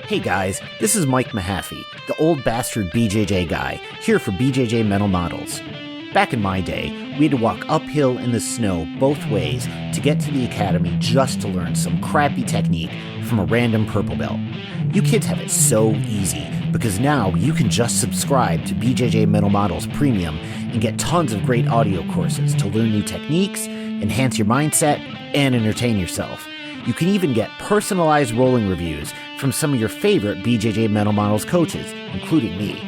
Hey guys, this is Mike Mahaffey, the old bastard BJJ guy, here for BJJ Mental Models. Back in my day, we had to walk uphill in the snow both ways to get to the academy just to learn some crappy technique from a random purple belt. You kids have it so easy because now you can just subscribe to BJJ Mental Models Premium and get tons of great audio courses to learn new techniques, enhance your mindset, and entertain yourself. You can even get personalized rolling reviews from some of your favorite BJJ Mental Models coaches, including me.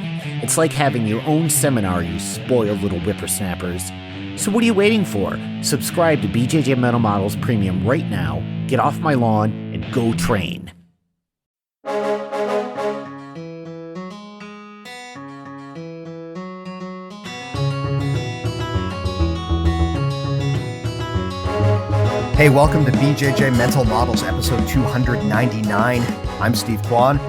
It's like having your own seminar, you spoiled little whippersnappers. So what are you waiting for? Subscribe to BJJ Mental Models Premium right now, get off my lawn, and go train. Hey, welcome to BJJ Mental Models, episode 299. I'm Steve Kwan.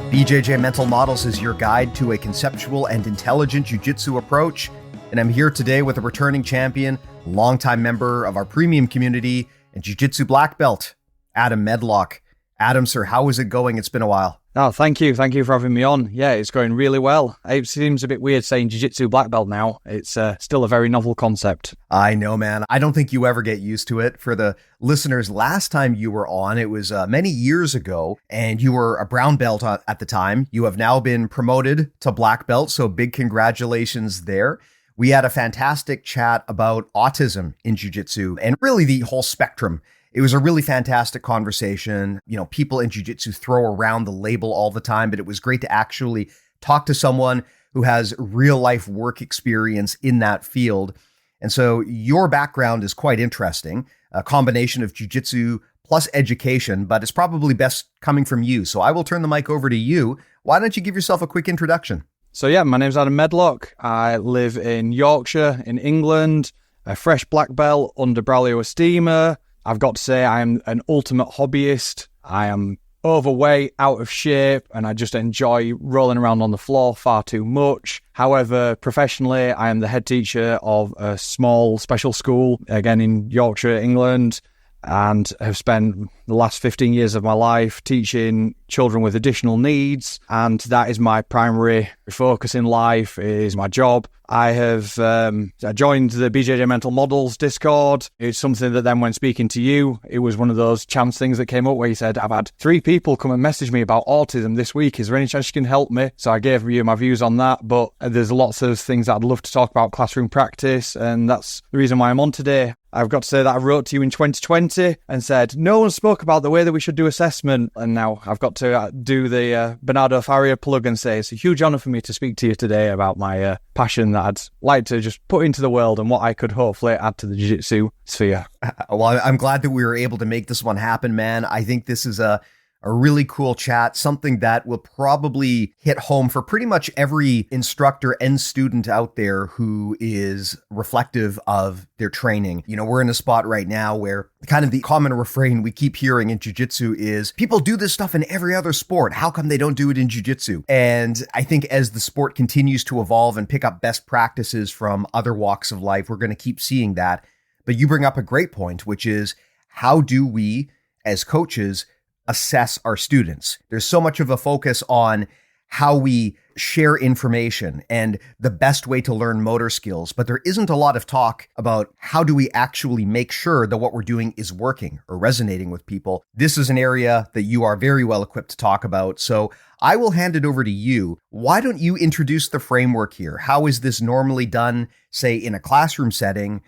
BJJ Mental Models is your guide to a conceptual and intelligent jiu-jitsu approach. And I'm here today with a returning champion, longtime member of our premium community, and jiu-jitsu black belt, Adam Medlock. Adam, sir, how is it going? It's been a while. Oh, thank you. Thank you for having me on. Yeah, it's going really well. It seems a bit weird saying jiu-jitsu black belt now. It's still a very novel concept. I know, man. I don't think you ever get used to it. For the listeners, last time you were on, it was many years ago, and you were a brown belt at the time. You have now been promoted to black belt, so big congratulations there. We had a fantastic chat about autism in jiu-jitsu and really the whole spectrum. It was a really fantastic conversation. You know, people in jiu-jitsu throw around the label all the time, but it was great to actually talk to someone who has real life work experience in that field. And so your background is quite interesting, a combination of jiu-jitsu plus education, but it's probably best coming from you. So I will turn the mic over to you. Why don't you give yourself a quick introduction? So yeah, my name's Adam Medlock. I live in Yorkshire in England, a fresh black belt under Braulio Estima. I've got to say I am an ultimate hobbyist. I am overweight, out of shape, and I just enjoy rolling around on the floor far too much. However, professionally, I am the head teacher of a small special school, again in Yorkshire, England, and have spent the last 15 years of my life teaching children with additional needs, and that is my primary focus in life, is my job. I have I joined the BJJ Mental Models Discord. It's something that then when speaking to you, it was one of those chance things that came up where you said, I've had 3 people come and message me about autism this week. Is there any chance you can help me? So I gave you my views on that, but there's lots of things that I'd love to talk about classroom practice, and that's the reason why I'm on today. I've got to say that I wrote to you in 2020 and said, no one spoke about the way that we should do assessment. And now I've got to do the Bernardo Faria plug and say it's a huge honor for me to speak to you today about my passion that I'd like to just put into the world and what I could hopefully add to the jiu-jitsu sphere. Well, I'm glad that we were able to make this one happen, man. I think this is a really cool chat, something that will probably hit home for pretty much every instructor and student out there who is reflective of their training. You know, we're in a spot right now where kind of the common refrain we keep hearing in jiu-jitsu is people do this stuff in every other sport. How come they don't do it in jiu-jitsu? And I think as the sport continues to evolve and pick up best practices from other walks of life, we're going to keep seeing that. But you bring up a great point, which is how do we as coaches assess our students? There's so much of a focus on how we share information and the best way to learn motor skills, but there isn't a lot of talk about how do we actually make sure that what we're doing is working or resonating with people. This is an area that you are very well equipped to talk about. So I will hand it over to you. Why don't you introduce the framework here? How is this normally done, say, in a classroom setting?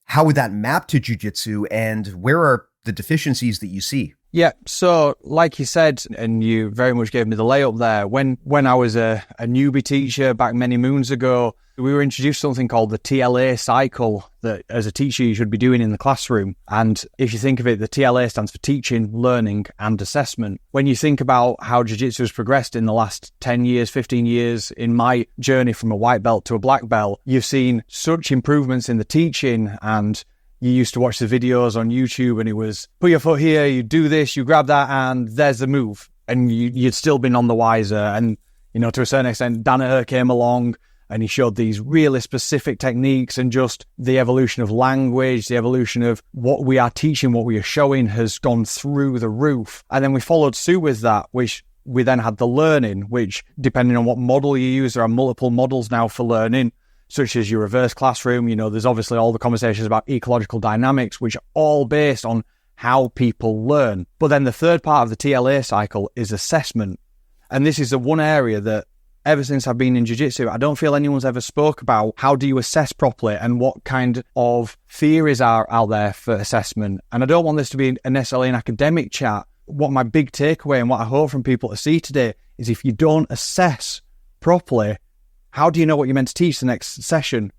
How would that map to jiu-jitsu, and where are the deficiencies that you see? Yeah, so like you said, and you very much gave me the layup there, when I was a newbie teacher back many moons ago, we were introduced to something called the TLA cycle that as a teacher you should be doing in the classroom. And if you think of it, the TLA stands for teaching, learning, and assessment. When you think about how jiu-jitsu has progressed in the last 10 years, 15 years, in my journey from a white belt to a black belt, you've seen such improvements in the teaching, and you used to watch the videos on YouTube and it was put your foot here, you do this, you grab that, and there's the move. And you'd still been on the wiser. And, you know, to a certain extent, Danaher came along and he showed these really specific techniques, and just the evolution of language, the evolution of what we are teaching, what we are showing has gone through the roof. And then we followed suit with that, which we then had the learning, which, depending on what model you use, there are multiple models now for learning, such as your reverse classroom. There's obviously all the conversations about ecological dynamics, which are all based on how people learn. But then the third part of the TLA cycle is assessment. And this is the one area that, ever since I've been in Jiu-Jitsu, I don't feel anyone's ever spoke about how do you assess properly and what kind of theories are out there for assessment. And I don't want this to be necessarily an academic chat. What my big takeaway and what I hope from people to see today is, if you don't assess properly, how do you know what you're meant to teach the next session?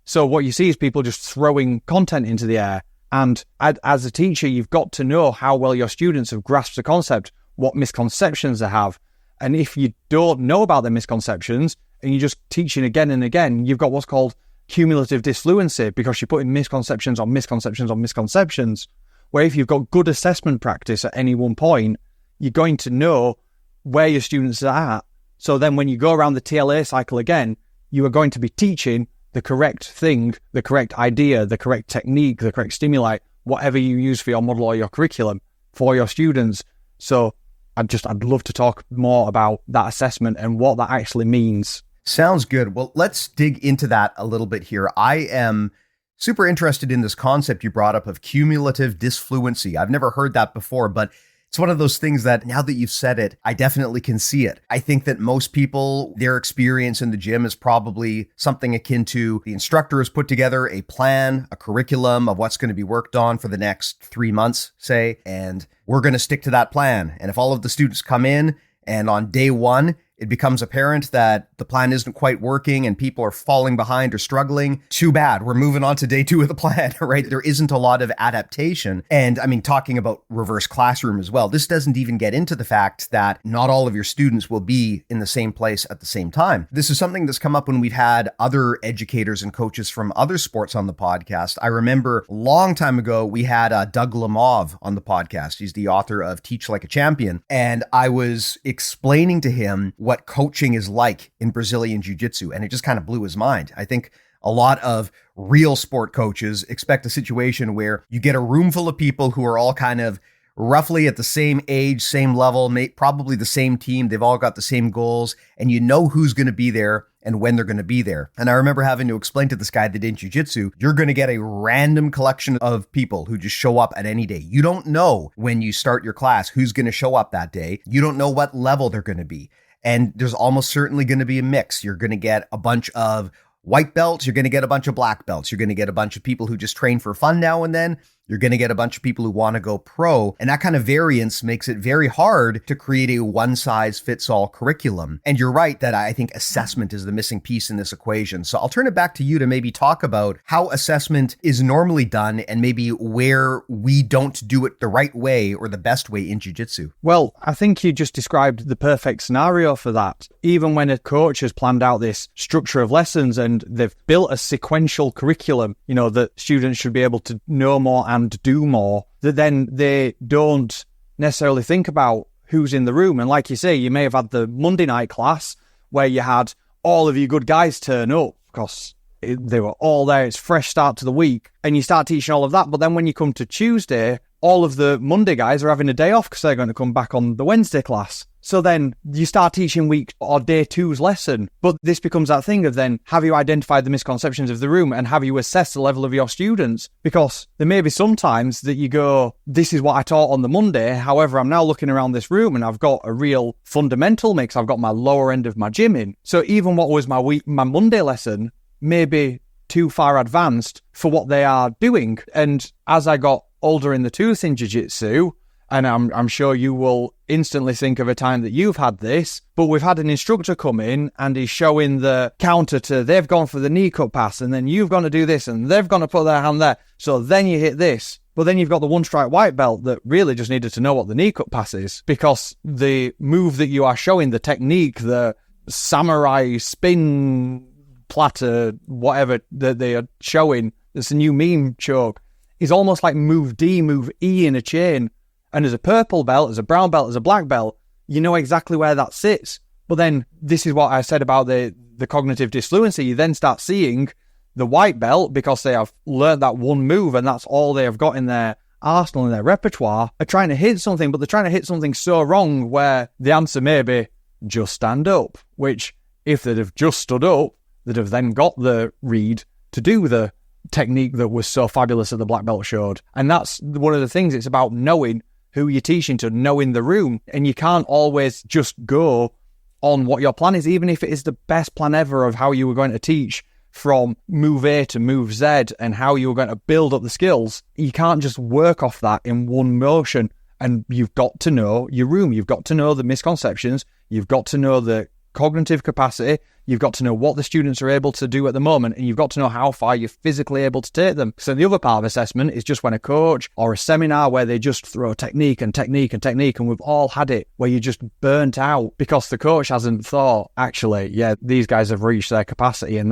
So what you see is people just throwing content into the air. And as a teacher, you've got to know how well your students have grasped the concept, what misconceptions they have. And if you don't know about the misconceptions and you're just teaching again and again, you've got what's called cumulative disfluency, because you're putting misconceptions on misconceptions on misconceptions. Where if you've got good assessment practice at any one point, you're going to know where your students are at. So then when you go around the TLA cycle again, you are going to be teaching the correct thing, the correct idea, the correct technique, the correct stimuli, whatever you use for your model or your curriculum for your students. So I'd love to talk more about that assessment and what that actually means. Sounds good. Well, let's dig into that a little bit here. I am super interested in this concept you brought up of cumulative disfluency. I've never heard that before, but it's one of those things that now that you've said it, I definitely can see it. I think that most people, their experience in the gym is probably something akin to the instructor has put together a plan, a curriculum of what's going to be worked on for the next 3 months, say, and we're going to stick to that plan. And if all of the students come in and on day one, it becomes apparent that the plan isn't quite working and people are falling behind or struggling, too bad. We're moving on to day 2 of the plan, right? There isn't a lot of adaptation. And I mean, talking about reverse classroom as well, this doesn't even get into the fact that not all of your students will be in the same place at the same time. This is something that's come up when we've had other educators and coaches from other sports on the podcast. I remember a long time ago, we had Doug Lemov on the podcast. He's the author of Teach Like a Champion. And I was explaining to him what coaching is like in Brazilian Jiu-Jitsu, and it just kind of blew his mind. I think a lot of real sport coaches expect a situation where you get a room full of people who are all kind of roughly at the same age, same level, probably the same team. They've all got the same goals, and you know who's going to be there and when they're going to be there. And I remember having to explain to this guy that in Jiu-Jitsu, you're going to get a random collection of people who just show up at any day. You don't know when you start your class who's going to show up that day. You don't know what level they're going to be. And there's almost certainly going to be a mix. You're going to get a bunch of white belts. You're going to get a bunch of black belts. You're going to get a bunch of people who just train for fun now and then. You're going to get a bunch of people who want to go pro. And that kind of variance makes it very hard to create a one-size-fits-all curriculum. And you're right that I think assessment is the missing piece in this equation. So I'll turn it back to you to maybe talk about how assessment is normally done and maybe where we don't do it the right way or the best way in Jiu-Jitsu. Well, I think you just described the perfect scenario for that. Even when a coach has planned out this structure of lessons and they've built a sequential curriculum, that students should be able to know more and do more, that then they don't necessarily think about who's in the room. And like you say, you may have had the Monday night class where you had all of you good guys turn up because they were all there. It's fresh start to the week and you start teaching all of that. But then when you come to Tuesday, all of the Monday guys are having a day off because they're going to come back on the Wednesday class. So then you start teaching week or day 2's lesson. But this becomes that thing of then, have you identified the misconceptions of the room and have you assessed the level of your students? Because there may be some times that you go, this is what I taught on the Monday. However, I'm now looking around this room and I've got a real fundamental mix. I've got my lower end of my gym in. So even what was my Monday lesson may be too far advanced for what they are doing. And as I got older in the tooth in Jiu-Jitsu, and I'm sure you will instantly think of a time that you've had this, but we've had an instructor come in and he's showing the counter to they've gone for the knee cut pass and then you've gone to do this and they've gone to put their hand there. So then you hit this. But then you've got the one strike white belt that really just needed to know what the knee cut pass is because the move that you are showing, the technique, the samurai spin platter, whatever that they are showing, it's a new meme choke, is almost like move D, move E in a chain. And as a purple belt, as a brown belt, as a black belt, you know exactly where that sits. But then this is what I said about the cognitive disfluency. You then start seeing the white belt because they have learned that one move and that's all they have got in their arsenal in their repertoire are trying to hit something, but they're trying to hit something so wrong where the answer may be just stand up, which if they'd have just stood up, they'd have then got the read to do the technique that was so fabulous that the black belt showed. And that's one of the things. It's about knowing who you're teaching to, knowing the room. And you can't always just go on what your plan is, even if it is the best plan ever of how you were going to teach from move A to move Z and how you were going to build up the skills. You can't just work off that in one motion. And you've got to know your room. You've got to know the misconceptions. You've got to know the cognitive capacity. You've got to know what the students are able to do at the moment, and you've got to know how far you're physically able to take them. So the other part of assessment is just when a coach or a seminar where they just throw technique and technique and technique, and we've all had it where you're just burnt out because the coach hasn't thought, actually, yeah, these guys have reached their capacity and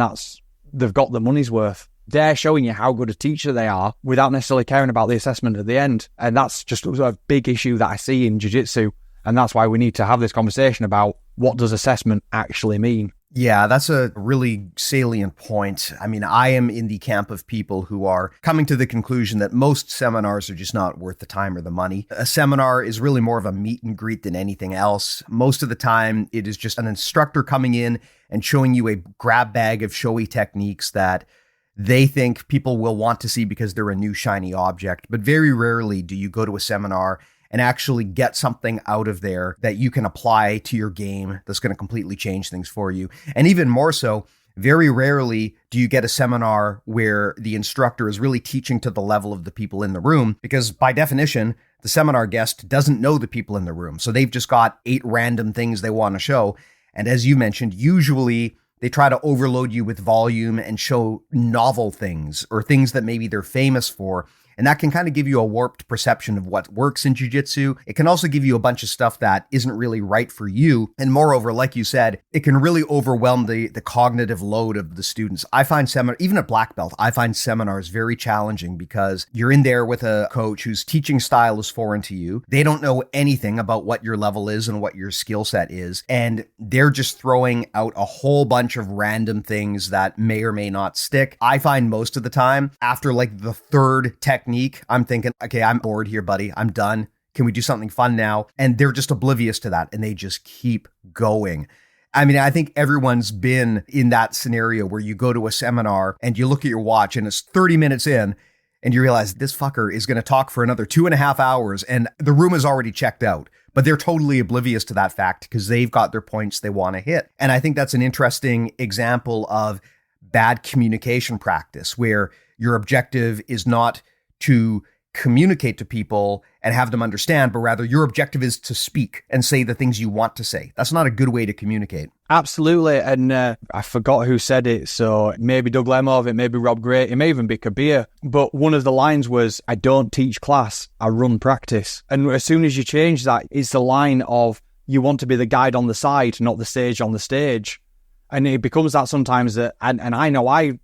they've got the money's worth. They're showing you how good a teacher they are without necessarily caring about the assessment at the end. And that's just a big issue that I see in jiu-jitsu. And that's why we need to have this conversation about what does assessment actually mean. Yeah, that's a really salient point. I mean, I am in the camp of people who are coming to the conclusion that most seminars are just not worth the time or the money. A seminar is really more of a meet and greet than anything else. Most of the time, it is just an instructor coming in and showing you a grab bag of showy techniques that they think people will want to see because they're a new shiny object. But very rarely do you go to a seminar and actually get something out of there that you can apply to your game that's going to completely change things for you. And even more so, very rarely do you get a seminar where the instructor is really teaching to the level of the people in the room, because by definition, the seminar guest doesn't know the people in the room. So they've just got 8 random things they want to show. And as you mentioned, usually they try to overload you with volume and show novel things or things that maybe they're famous for. And that can kind of give you a warped perception of what works in jiu-jitsu. It can also give you a bunch of stuff that isn't really right for you. And moreover, like you said, it can really overwhelm the cognitive load of the students. I find even at black belt, I find seminars very challenging because you're in there with a coach whose teaching style is foreign to you. They don't know anything about what your level is and what your skill set is. And they're just throwing out a whole bunch of random things that may or may not stick. I find most of the time, after like the third technique, I'm thinking, okay, I'm bored here, buddy. I'm done. Can we do something fun now? And they're just oblivious to that. And they just keep going. I mean, I think everyone's been in that scenario where you go to a seminar and you look at your watch and it's 30 minutes in and you realize this fucker is going to talk for another 2.5 hours and the room is already checked out. But they're totally oblivious to that fact because they've got their points they want to hit. And I think that's an interesting example of bad communication practice where your objective is not to communicate to people and have them understand, but rather your objective is to speak and say the things you want to say. That's not a good way to communicate. Absolutely. And I forgot who said it. So it may be Doug Lemov, it may be Rob Gray, it may even be Kabir. But one of the lines was, I don't teach class, I run practice. And as soon as you change that, it's the line of you want to be the guide on the side, not the sage on the stage. And it becomes that sometimes that, and I know I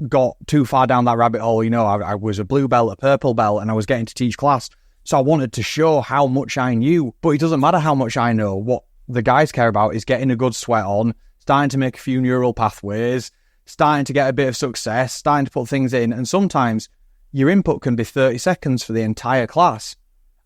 got too far down that rabbit hole. You know, I was a blue belt, a purple belt, and I was getting to teach class. So I wanted to show how much I knew, but it doesn't matter how much I know. What the guys care about is getting a good sweat on, starting to make a few neural pathways, starting to get a bit of success, starting to put things in. And sometimes your input can be 30 seconds for the entire class.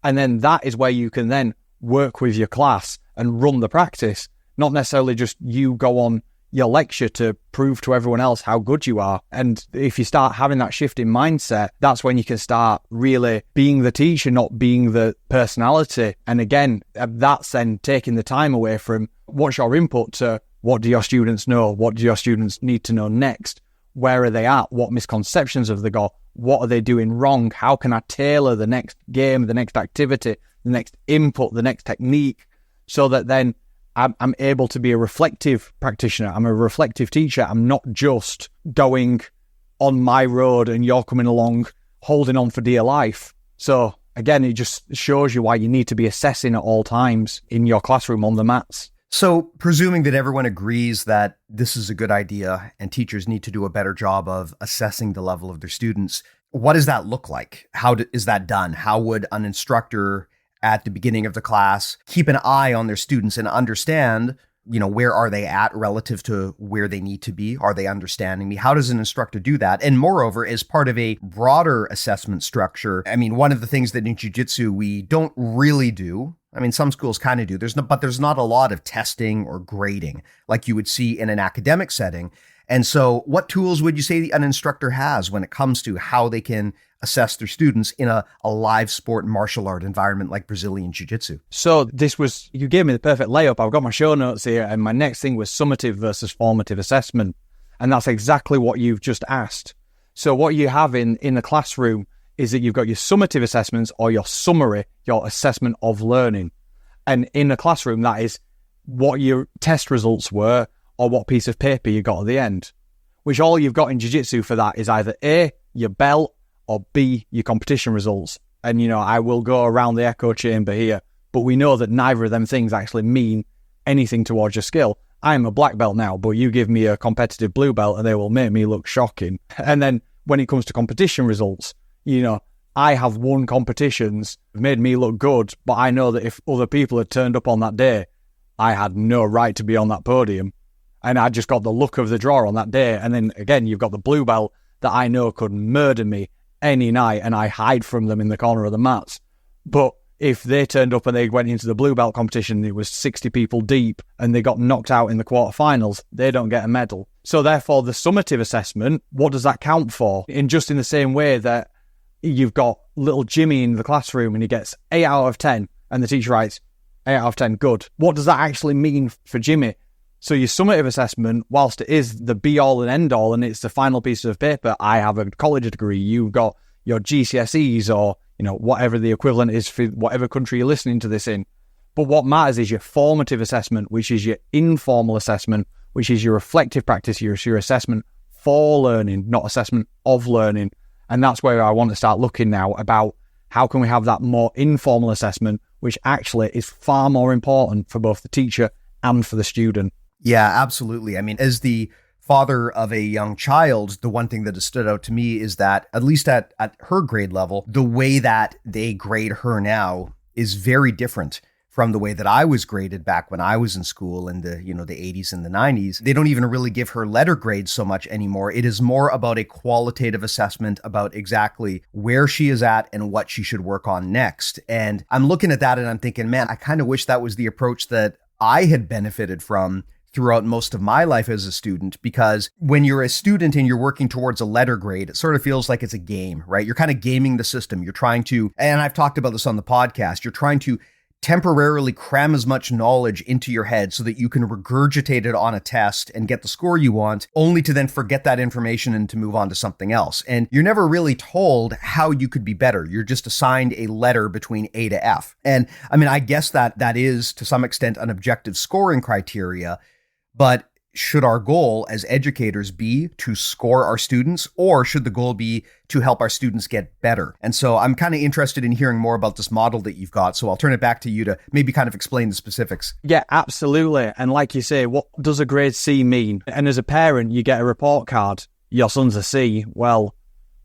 And then that is where you can then work with your class and run the practice, not necessarily just you go on your lecture to prove to everyone else how good you are. And if you start having that shift in mindset, that's when you can start really being the teacher, not being the personality. And again, that's then taking the time away from what's your input to what do your students know? What do your students need to know next? Where are they at? What misconceptions have they got? What are they doing wrong? How can I tailor the next game, the next activity, the next input, the next technique, so that then I'm able to be a reflective practitioner. I'm a reflective teacher. I'm not just going on my road and you're coming along holding on for dear life. So again, it just shows you why you need to be assessing at all times in your classroom on the mats. So presuming that everyone agrees that this is a good idea and teachers need to do a better job of assessing the level of their students, what does that look like? How is that done? How would an instructor at the beginning of the class keep an eye on their students and understand where are they at relative to where they need to be? Are they understanding me? How does an instructor do that? And moreover, as part of a broader assessment structure, I mean, one of the things that in jiu-jitsu we don't really do, I mean, some schools kind of do, but there's not a lot of testing or grading like you would see in an academic setting. And so what tools would you say an instructor has when it comes to how they can assess their students in a live sport martial art environment like Brazilian Jiu-Jitsu? So you gave me the perfect layup. I've got my show notes here, and my next thing was summative versus formative assessment. And that's exactly what you've just asked. So what you have in the classroom is that you've got your summative assessments or your summary, your assessment of learning. And in the classroom, that is what your test results were or what piece of paper you got at the end, which all you've got in jiu-jitsu for that is either A, your belt, or B, your competition results. And, I will go around the echo chamber here, but we know that neither of them things actually mean anything towards your skill. I'm a black belt now, but you give me a competitive blue belt and they will make me look shocking. And then when it comes to competition results, I have won competitions, made me look good, but I know that if other people had turned up on that day, I had no right to be on that podium. And I just got the luck of the draw on that day. And then again, you've got the blue belt that I know could murder me any night, and I hide from them in the corner of the mats. But if they turned up and they went into the blue belt competition, it was 60 people deep, and they got knocked out in the quarterfinals, they don't get a medal. So therefore, the summative assessment, what does that count for? In the same way that you've got little Jimmy in the classroom and he gets 8 out of 10, and the teacher writes 8 out of 10, good. What does that actually mean for Jimmy? So your summative assessment, whilst it is the be-all and end-all and it's the final piece of paper, I have a college degree, you've got your GCSEs or, whatever the equivalent is for whatever country you're listening to this in. But what matters is your formative assessment, which is your informal assessment, which is your reflective practice, your assessment for learning, not assessment of learning. And that's where I want to start looking now about how can we have that more informal assessment, which actually is far more important for both the teacher and for the student. Yeah, absolutely. I mean, as the father of a young child, the one thing that has stood out to me is that, at least at her grade level, the way that they grade her now is very different from the way that I was graded back when I was in school in the 80s and the 90s. They don't even really give her letter grades so much anymore. It is more about a qualitative assessment about exactly where she is at and what she should work on next. And I'm looking at that and I'm thinking, man, I kind of wish that was the approach that I had benefited from throughout most of my life as a student, because when you're a student and you're working towards a letter grade, it sort of feels like it's a game, right? You're kind of gaming the system. You're trying to, and I've talked about this on the podcast, you're trying to temporarily cram as much knowledge into your head so that you can regurgitate it on a test and get the score you want, only to then forget that information and to move on to something else. And you're never really told how you could be better. You're just assigned a letter between A to F. And I mean, I guess that is to some extent an objective scoring criteria, but should our goal as educators be to score our students, or should the goal be to help our students get better? And so I'm kind of interested in hearing more about this model that you've got. So I'll turn it back to you to maybe kind of explain the specifics. Yeah, absolutely. And like you say, what does a grade C mean? And as a parent, you get a report card. Your son's a C. Well,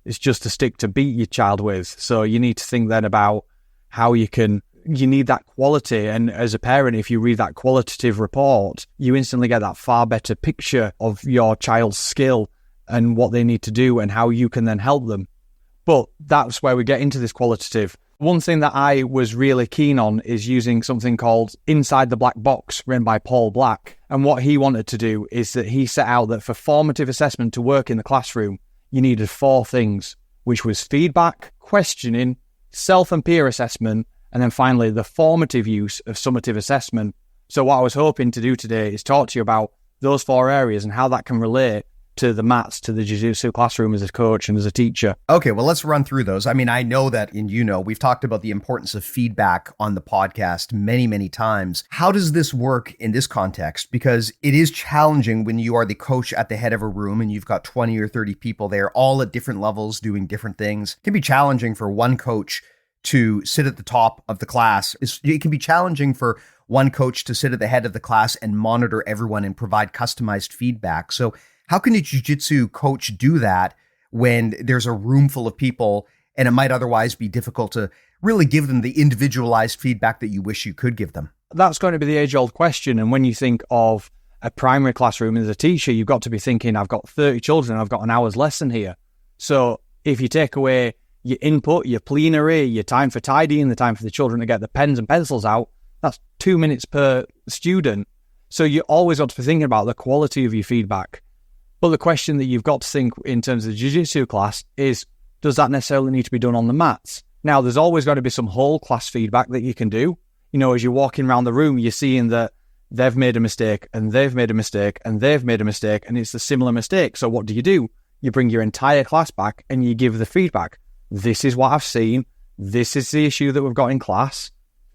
it's just a stick to beat your child with. So you need to think then about how you need that quality. And as a parent, if you read that qualitative report, you instantly get that far better picture of your child's skill and what they need to do and how you can then help them. But that's where we get into this qualitative. One thing that I was really keen on is using something called Inside the Black Box, written by Paul Black. And what he wanted to do is that he set out that for formative assessment to work in the classroom, you needed 4 things, which was feedback, questioning, self and peer assessment, and then finally, the formative use of summative assessment. So what I was hoping to do today is talk to you about those 4 areas and how that can relate to the mats, to the jiu-jitsu classroom as a coach and as a teacher. Okay, well, let's run through those. I mean, I know that, and we've talked about the importance of feedback on the podcast many, many times. How does this work in this context? Because it is challenging when you are the coach at the head of a room and you've got 20 or 30 people there, all at different levels doing different things. It can be challenging for one coach to sit at the top of the class. It can be challenging for one coach to sit at the head of the class and monitor everyone and provide customized feedback. So how can a jiu-jitsu coach do that when there's a room full of people and it might otherwise be difficult to really give them the individualized feedback that you wish you could give them? that's going to be the age-old question. And when you think of a primary classroom as a teacher, you've got to be thinking, I've got 30 children, I've got an hour's lesson here. So if you take away your input, your plenary, your time for tidying, the time for the children to get the pens and pencils out, that's 2 minutes per student. So you always got to be thinking about the quality of your feedback. But the question that you've got to think in terms of the Jiu-Jitsu class is, does that necessarily need to be done on the mats? Now, there's always going to be some whole class feedback that you can do. You know, as you're walking around the room, you're seeing that they've made a mistake, and they've made a mistake, and they've made a mistake, and it's a similar mistake. So what do? You bring your entire class back and you give the feedback. This is what I've seen. This is the issue that we've got in class.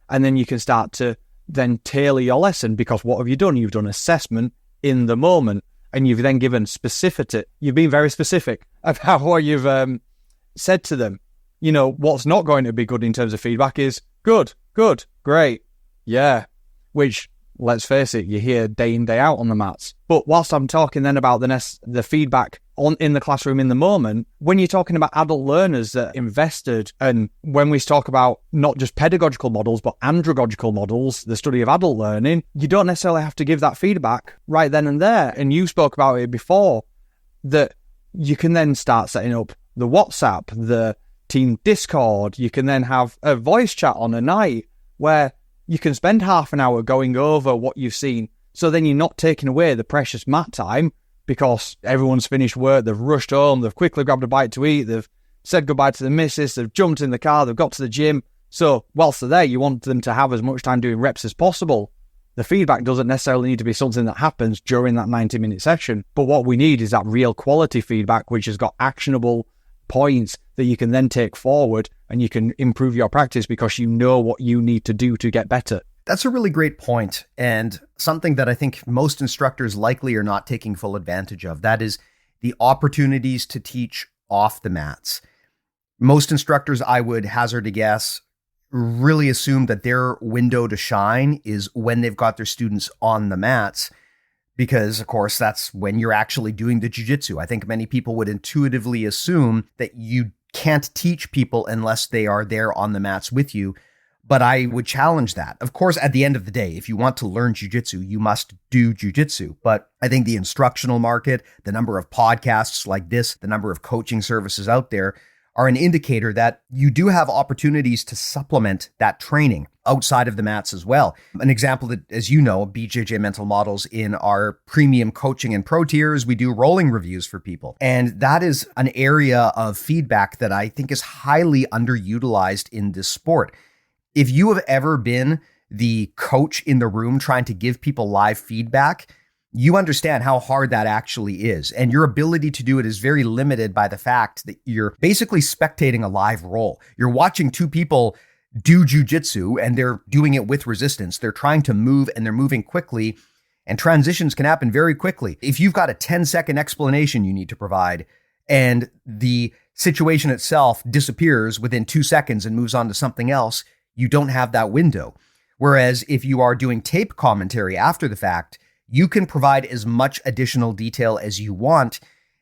And then you can start to then tailor your lesson, because what have you done? You've done assessment in the moment, and you've then given specificity. You've been very specific about what you've said to them. You know, what's not going to be good in terms of feedback is good, great, yeah, which, let's face it, you hear day in, day out on the mats. But whilst I'm talking then about the feedback in the classroom in the moment, when you're talking about adult learners that invested, and when we talk about not just pedagogical models, but andragogical models, the study of adult learning, you don't necessarily have to give that feedback right then and there. And you spoke about it before, that you can then start setting up the WhatsApp, the team Discord. You can then have a voice chat on a night where you can spend half an hour going over what you've seen. So then you're not taking away the precious mat time, because everyone's finished work, they've rushed home, they've quickly grabbed a bite to eat, they've said goodbye to the missus, they've jumped in the car, they've got to the gym. So whilst they're there, you want them to have as much time doing reps as possible. The feedback doesn't necessarily need to be something that happens during that 90-minute session. But what we need is that real quality feedback, which has got actionable points that you can then take forward, and you can improve your practice because you know what you need to do to get better. That's a really great point, and something that I think most instructors likely are not taking full advantage of. That is the opportunities to teach off the mats. Most instructors, I would hazard a guess, really assume that their window to shine is when they've got their students on the mats, because, of course, that's when you're actually doing the jiu-jitsu. I think many people would intuitively assume that you can't teach people unless they are there on the mats with you. But I would challenge that. Of course, at the end of the day, if you want to learn jiu-jitsu, you must do jiu-jitsu. But I think the instructional market, the number of podcasts like this, the number of coaching services out there are an indicator that you do have opportunities to supplement that training outside of the mats as well. An example that, as you know, BJJ Mental Models, in our premium coaching and pro tiers, we do rolling reviews for people. And that is an area of feedback that I think is highly underutilized in this sport. If you have ever been the coach in the room trying to give people live feedback, you understand how hard that actually is. And your ability to do it is very limited by the fact that you're basically spectating a live roll. You're watching two people do jiu-jitsu, and they're doing it with resistance. They're trying to move, and they're moving quickly, and transitions can happen very quickly. If you've got a 10-second explanation you need to provide, and the situation itself disappears within 2 seconds and moves on to something else, you don't have that window. Whereas if you are doing tape commentary after the fact, you can provide as much additional detail as you want.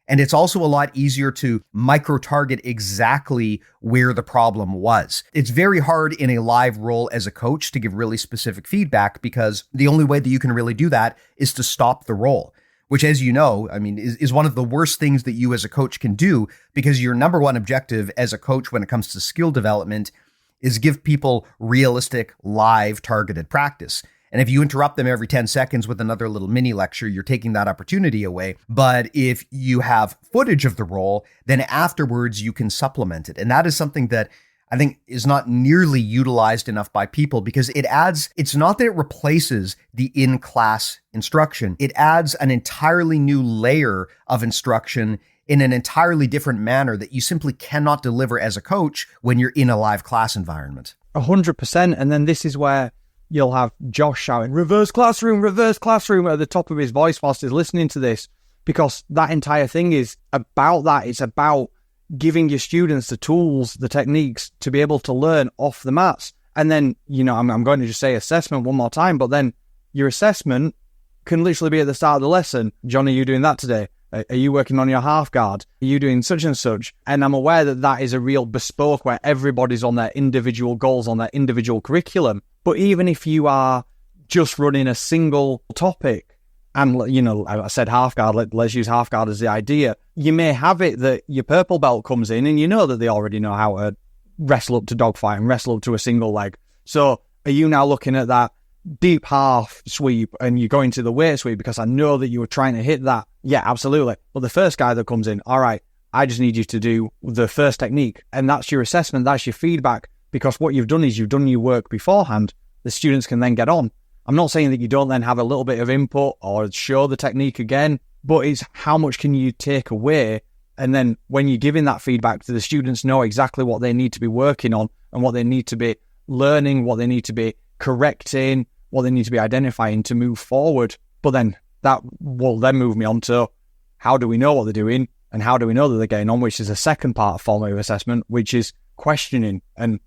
And it's also a lot easier to micro-target exactly where the problem was. It's very hard in a live role as a coach to give really specific feedback, because the only way that you can really do that is to stop the roll, which, as you know, I mean, is one of the worst things that you as a coach can do, because your number one objective as a coach when it comes to skill development is give people realistic, live, targeted practice. And if you interrupt them every 10 seconds with another little mini lecture, you're taking that opportunity away. But if you have footage of the roll, then afterwards you can supplement it. And that is something that I think is not nearly utilized enough by people, because it's not that it replaces the in-class instruction. It adds an entirely new layer of instruction in an entirely different manner that you simply cannot deliver as a coach when you're in a live class environment. 100%. And then this is where you'll have Josh shouting, reverse classroom at the top of his voice whilst he's listening to this, because that entire thing is about that. It's about giving your students the tools, the techniques to be able to learn off the mats. And then, you know, I'm going to just say assessment one more time, but then your assessment can literally be at the start of the lesson. John, are you doing that today? Are you working on your half guard? Are you doing such and such? And I'm aware that that is a real bespoke where everybody's on their individual goals, on their individual curriculum. But even if you are just running a single topic. And, you know, I said half guard, let's use half guard as the idea. You may have it that your purple belt comes in and you know that they already know how to wrestle up to dogfight and wrestle up to a single leg. So are you now looking at that deep half sweep and you're going to the weight sweep because I know that you were trying to hit that? Yeah, absolutely. But the first guy that comes in, all right, I just need you to do the first technique. And that's your assessment, that's your feedback, because what you've done is you've done your work beforehand. The students can then get on. I'm not saying that you don't then have a little bit of input or show the technique again, but it's how much can you take away? And then when you're giving that feedback, the students know exactly what they need to be working on and what they need to be learning, what they need to be correcting, what they need to be identifying to move forward. But then that will then move me on to how do we know what they're doing and how do we know that they're getting on, which is a second part of formative assessment, which is questioning. And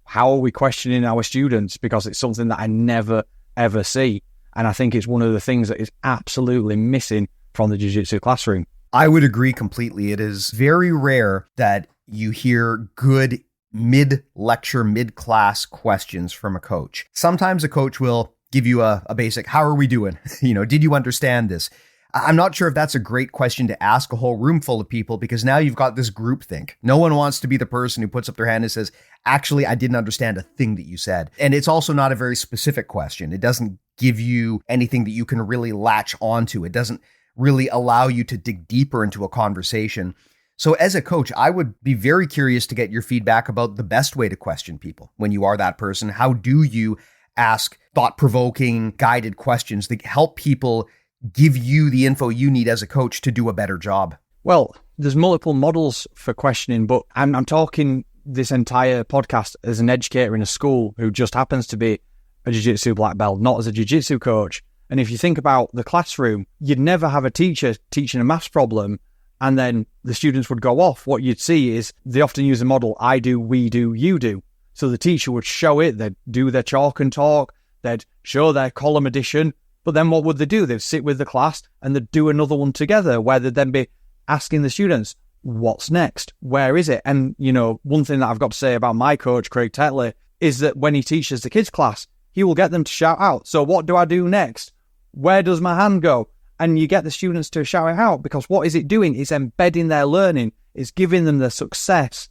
how are we questioning our students? Because it's something that I never, ever see. And I think it's one of the things that is absolutely missing from the jiu-jitsu classroom. I would agree completely. It is very rare that you hear good mid-lecture, mid-class questions from a coach. Sometimes a coach will give you a basic, how are we doing? Did you understand this? I'm not sure if that's a great question to ask a whole room full of people, because now you've got this group think. No one wants to be the person who puts up their hand and says, actually, I didn't understand a thing that you said. And it's also not a very specific question. It doesn't give you anything that you can really latch onto. It doesn't really allow you to dig deeper into a conversation. So as a coach, I would be very curious to get your feedback about the best way to question people when you are that person. How do you ask thought-provoking, guided questions that help people give you the info you need as a coach to do a better job? Well, there's multiple models for questioning, but I'm talking this entire podcast as an educator in a school who just happens to be a jiu-jitsu black belt, not as a jiu-jitsu coach. And if you think about the classroom, you'd never have a teacher teaching a maths problem and then the students would go off. What you'd see is they often use a model, I do, we do, you do. So the teacher would show it, they'd do their chalk and talk, they'd show their column addition, but then what would they do? They'd sit with the class and they'd do another one together where they'd then be asking the students, what's next? Where is it? And, one thing that I've got to say about my coach, Craig Tetley, is that when he teaches the kids class, he will get them to shout out, so what do I do next? Where does my hand go? And you get the students to shout it out, because what is it doing? It's embedding their learning. It's giving them the success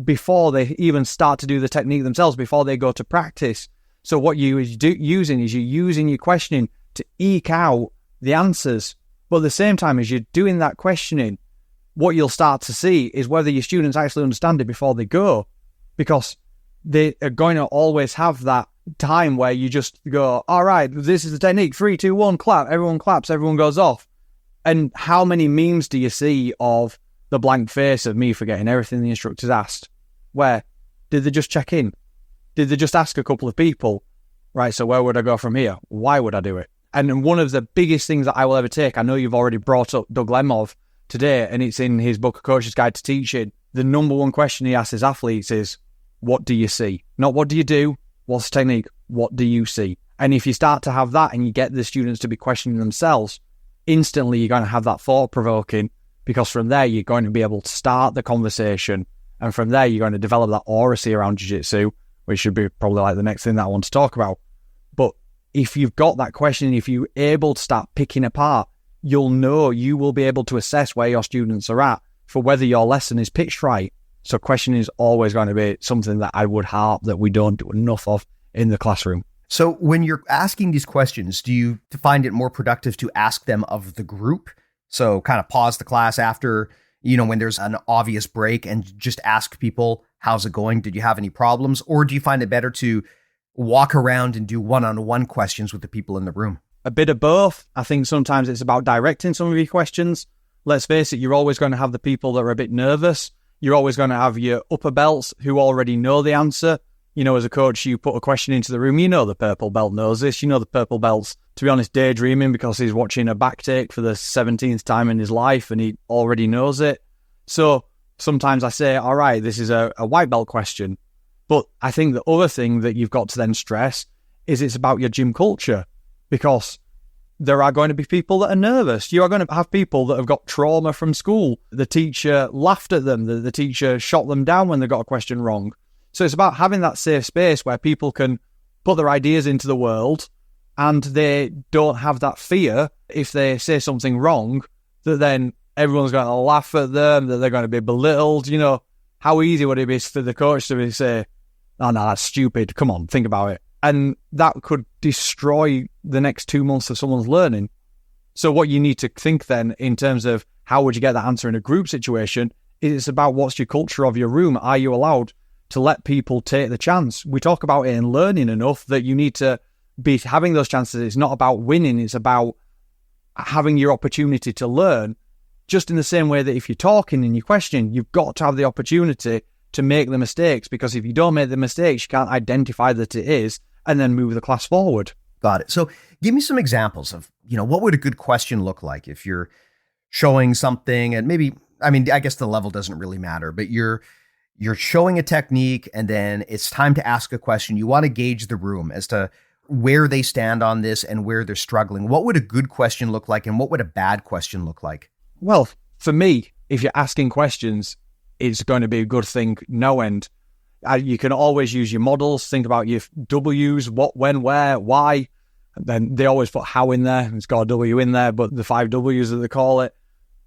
before they even start to do the technique themselves, before they go to practice. So what you're using your questioning to eke out the answers. But at the same time, as you're doing that questioning, what you'll start to see is whether your students actually understand it before they go, because they are going to always have that time where you just go, all right, this is the technique, 3, 2, 1, clap, everyone claps, everyone goes off. And how many memes do you see of the blank face of me forgetting everything the instructors asked? Where did they just check in? Did they just ask a couple of people, right, so where would I go from here? Why would I do it? And one of the biggest things that I will ever take, I know you've already brought up Doug Lemov today, and it's in his book, A Coach's Guide to Teaching. The number one question he asks his athletes is, what do you see? Not what do you do? What's the technique? What do you see? And if you start to have that and you get the students to be questioning themselves, instantly you're going to have that thought-provoking, because from there you're going to be able to start the conversation. And from there you're going to develop that oracy around jiu-jitsu, which should be probably like the next thing that I want to talk about. But if you've got that question, if you're able to start picking apart, you will be able to assess where your students are at for whether your lesson is pitched right. So questioning is always going to be something that I would harp that we don't do enough of in the classroom. So when you're asking these questions, do you find it more productive to ask them of the group? So kind of pause the class after, when there's an obvious break and just ask people, how's it going? Did you have any problems? Or do you find it better to walk around and do one-on-one questions with the people in the room? A bit of both. I think sometimes it's about directing some of your questions. Let's face it, you're always going to have the people that are a bit nervous. You're always going to have your upper belts who already know the answer. As a coach, you put a question into the room, the purple belt knows this. The purple belt's, to be honest, daydreaming because he's watching a back take for the 17th time in his life and he already knows it. So sometimes I say, all right, this is a white belt question. But I think the other thing that you've got to then stress is it's about your gym culture, because there are going to be people that are nervous. You are going to have people that have got trauma from school. The teacher laughed at them. The teacher shot them down when they got a question wrong. So it's about having that safe space where people can put their ideas into the world, and they don't have that fear if they say something wrong, that then everyone's going to laugh at them, that they're going to be belittled. You know, how easy would it be for the coach to say, oh, no, that's stupid. Come on, think about it. And that could destroy the next 2 months of someone's learning. So what you need to think then in terms of how would you get that answer in a group situation is it's about what's your culture of your room. Are you allowed to let people take the chance? We talk about it in learning enough that you need to be having those chances. It's not about winning. It's about having your opportunity to learn, just in the same way that if you're talking and you question, you've got to have the opportunity to make the mistakes, because if you don't make the mistakes, you can't identify that it is and then move the class forward. Got it. So give me some examples of, what would a good question look like if you're showing something, and maybe, I guess the level doesn't really matter, but you're showing a technique and then it's time to ask a question. You want to gauge the room as to where they stand on this and where they're struggling. What would a good question look like, and what would a bad question look like? Well, for me, if you're asking questions, it's going to be a good thing, no end. You can always use your models, think about your W's, what, when, where, why. And then they always put how in there. It's got a W in there, but the 5 W's that they call it.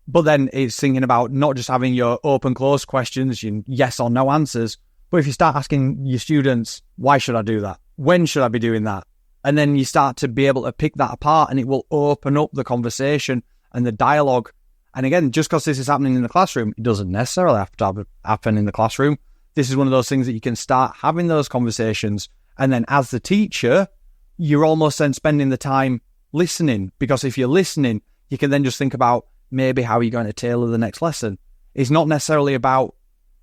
But then it's thinking about not just having your open, close questions, your yes or no answers, but if you start asking your students, why should I do that? When should I be doing that? And then you start to be able to pick that apart, and it will open up the conversation and the dialogue. And again, just because this is happening in the classroom, it doesn't necessarily have to happen in the classroom. This is one of those things that you can start having those conversations. And then as the teacher, you're almost then spending the time listening, because if you're listening, you can then just think about maybe how you're going to tailor the next lesson. It's not necessarily about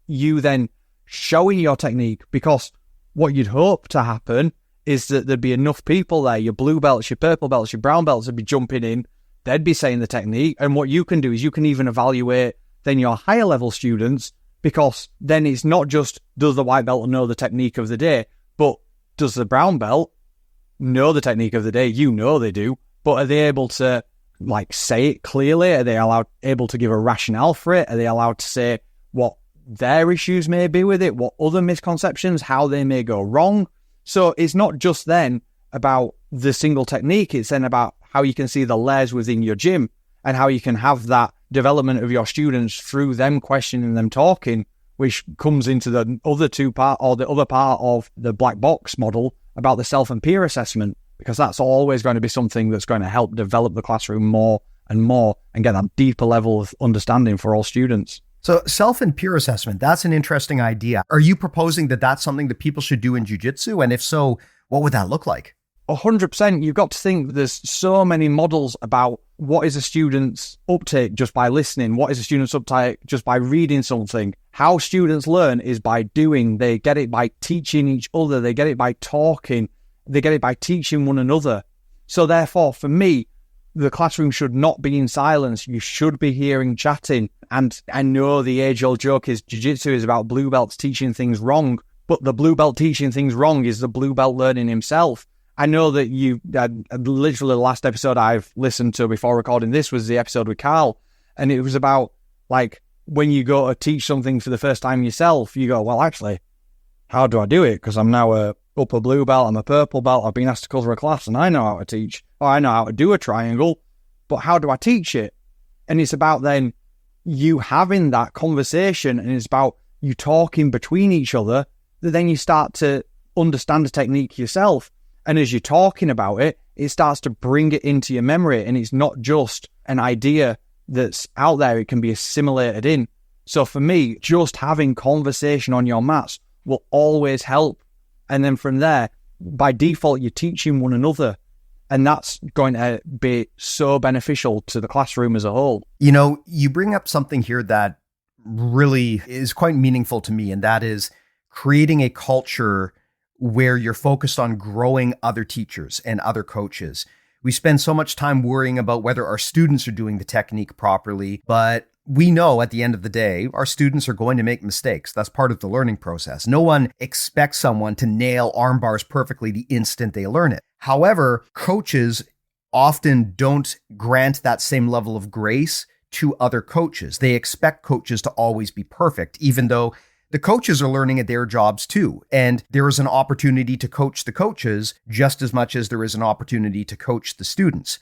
you then showing your technique, because what you'd hope to happen is that there'd be enough people there, your blue belts, your purple belts, your brown belts would be jumping in, they'd be saying the technique, and what you can do is you can even evaluate then your higher level students, because then it's not just does the white belt know the technique of the day, but does the brown belt know the technique of the day? You know they do, but are they able to say it clearly? Are they able to give a rationale for it? Are they allowed to say what their issues may be with it, what other misconceptions, how they may go wrong? So it's not just then about the single technique, it's then about how you can see the layers within your gym and how you can have that development of your students through them questioning, them talking, which comes into the other the other part of the black box model about the self and peer assessment, because that's always going to be something that's going to help develop the classroom more and more and get that deeper level of understanding for all students. So self and peer assessment, that's an interesting idea. Are you proposing that that's something that people should do in jiu-jitsu? And if so, what would that look like? 100%. You've got to think there's so many models about what is a student's uptake just by listening, what is a student's uptake just by reading something. How students learn is by doing. They get it by teaching each other. They get it by talking. They get it by teaching one another. So therefore, for me, the classroom should not be in silence. You should be hearing chatting. And I know the age-old joke is jiu-jitsu is about blue belts teaching things wrong, but the blue belt teaching things wrong is the blue belt learning himself. I know that literally the last episode I've listened to before recording this was the episode with Carl, and it was about when you go to teach something for the first time yourself, you go, well, actually, how do I do it? Because I'm now a upper blue belt, I'm a purple belt, I've been asked to cover a class and I know how to teach, or I know how to do a triangle, but how do I teach it? And it's about then you having that conversation, and it's about you talking between each other, that then you start to understand the technique yourself. And as you're talking about it, it starts to bring it into your memory, and it's not just an idea that's out there, it can be assimilated in. So for me, just having conversation on your mats will always help. And then from there, by default, you're teaching one another. And that's going to be so beneficial to the classroom as a whole. You bring up something here that really is quite meaningful to me, and that is creating a culture where you're focused on growing other teachers and other coaches. We spend so much time worrying about whether our students are doing the technique properly, but we know at the end of the day, our students are going to make mistakes. That's part of the learning process. No one expects someone to nail arm bars perfectly the instant they learn it. However, coaches often don't grant that same level of grace to other coaches. They expect coaches to always be perfect, even though the coaches are learning at their jobs too. And there is an opportunity to coach the coaches just as much as there is an opportunity to coach the students.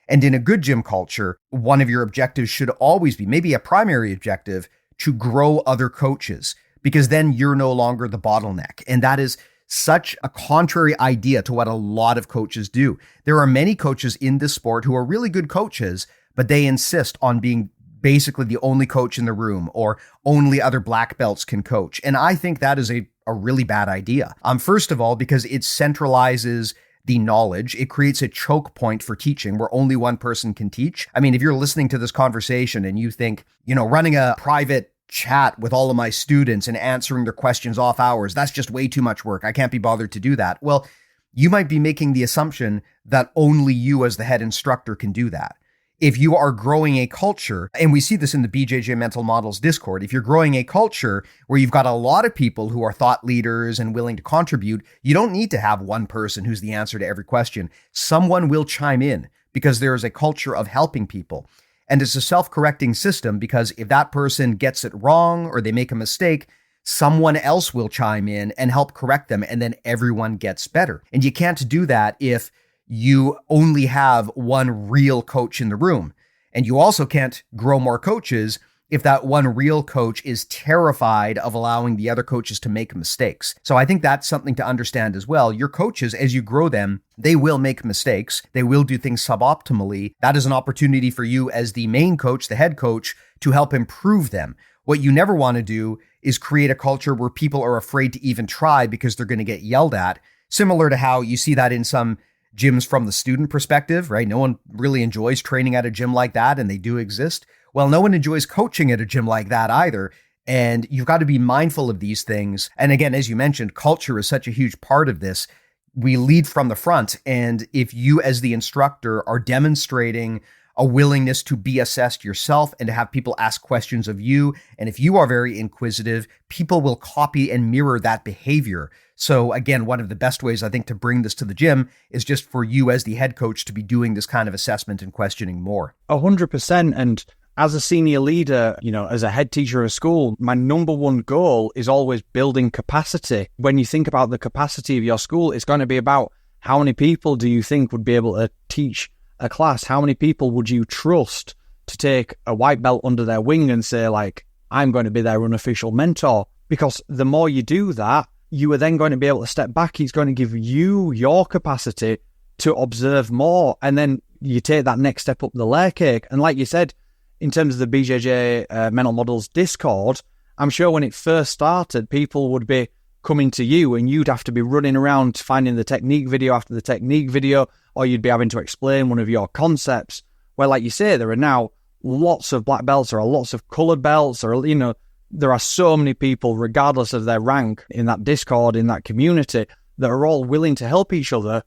And in a good gym culture, one of your objectives should always be, maybe a primary objective, to grow other coaches, because then you're no longer the bottleneck. And that is such a contrary idea to what a lot of coaches do. There are many coaches in this sport who are really good coaches, but they insist on being basically the only coach in the room, or only other black belts can coach. And I think that is a really bad idea. First of all, because it centralizes the knowledge. It creates a choke point for teaching where only one person can teach. I mean, if you're listening to this conversation and you think, running a private chat with all of my students and answering their questions off hours, that's just way too much work. I can't be bothered to do that. Well, you might be making the assumption that only you as the head instructor can do that. If you are growing a culture, and we see this in the BJJ Mental Models Discord, if you're growing a culture where you've got a lot of people who are thought leaders and willing to contribute, you don't need to have one person who's the answer to every question. Someone will chime in because there is a culture of helping people. And it's a self-correcting system, because if that person gets it wrong or they make a mistake, someone else will chime in and help correct them, and then everyone gets better. And you can't do that if you only have one real coach in the room. And you also can't grow more coaches if that one real coach is terrified of allowing the other coaches to make mistakes. So I think that's something to understand as well. Your coaches, as you grow them, they will make mistakes. They will do things suboptimally. That is an opportunity for you as the main coach, the head coach, to help improve them. What you never want to do is create a culture where people are afraid to even try because they're going to get yelled at. Similar to how you see that in some gyms from the student perspective, right? No one really enjoys training at a gym like that, and they do exist. Well, no one enjoys coaching at a gym like that either. And you've got to be mindful of these things. And again, as you mentioned, culture is such a huge part of this. We lead from the front. And if you as the instructor are demonstrating a willingness to be assessed yourself and to have people ask questions of you, and if you are very inquisitive, people will copy and mirror that behavior. So again, one of the best ways I think to bring this to the gym is just for you as the head coach to be doing this kind of assessment and questioning more. 100%. And as a senior leader, as a head teacher of a school, my number one goal is always building capacity. When you think about the capacity of your school, it's going to be about how many people do you think would be able to teach a class? How many people would you trust to take a white belt under their wing and say, like, I'm going to be their unofficial mentor? Because the more you do that, you are then going to be able to step back. It's going to give you your capacity to observe more. And then you take that next step up the layer cake. And like you said, in terms of the BJJ Mental Models Discord, I'm sure when it first started, people would be coming to you and you'd have to be running around finding the technique video after the technique video, or you'd be having to explain one of your concepts. Where, like you say, there are now lots of black belts, there are lots of colored belts, or, there are so many people, regardless of their rank, in that Discord, in that community, that are all willing to help each other.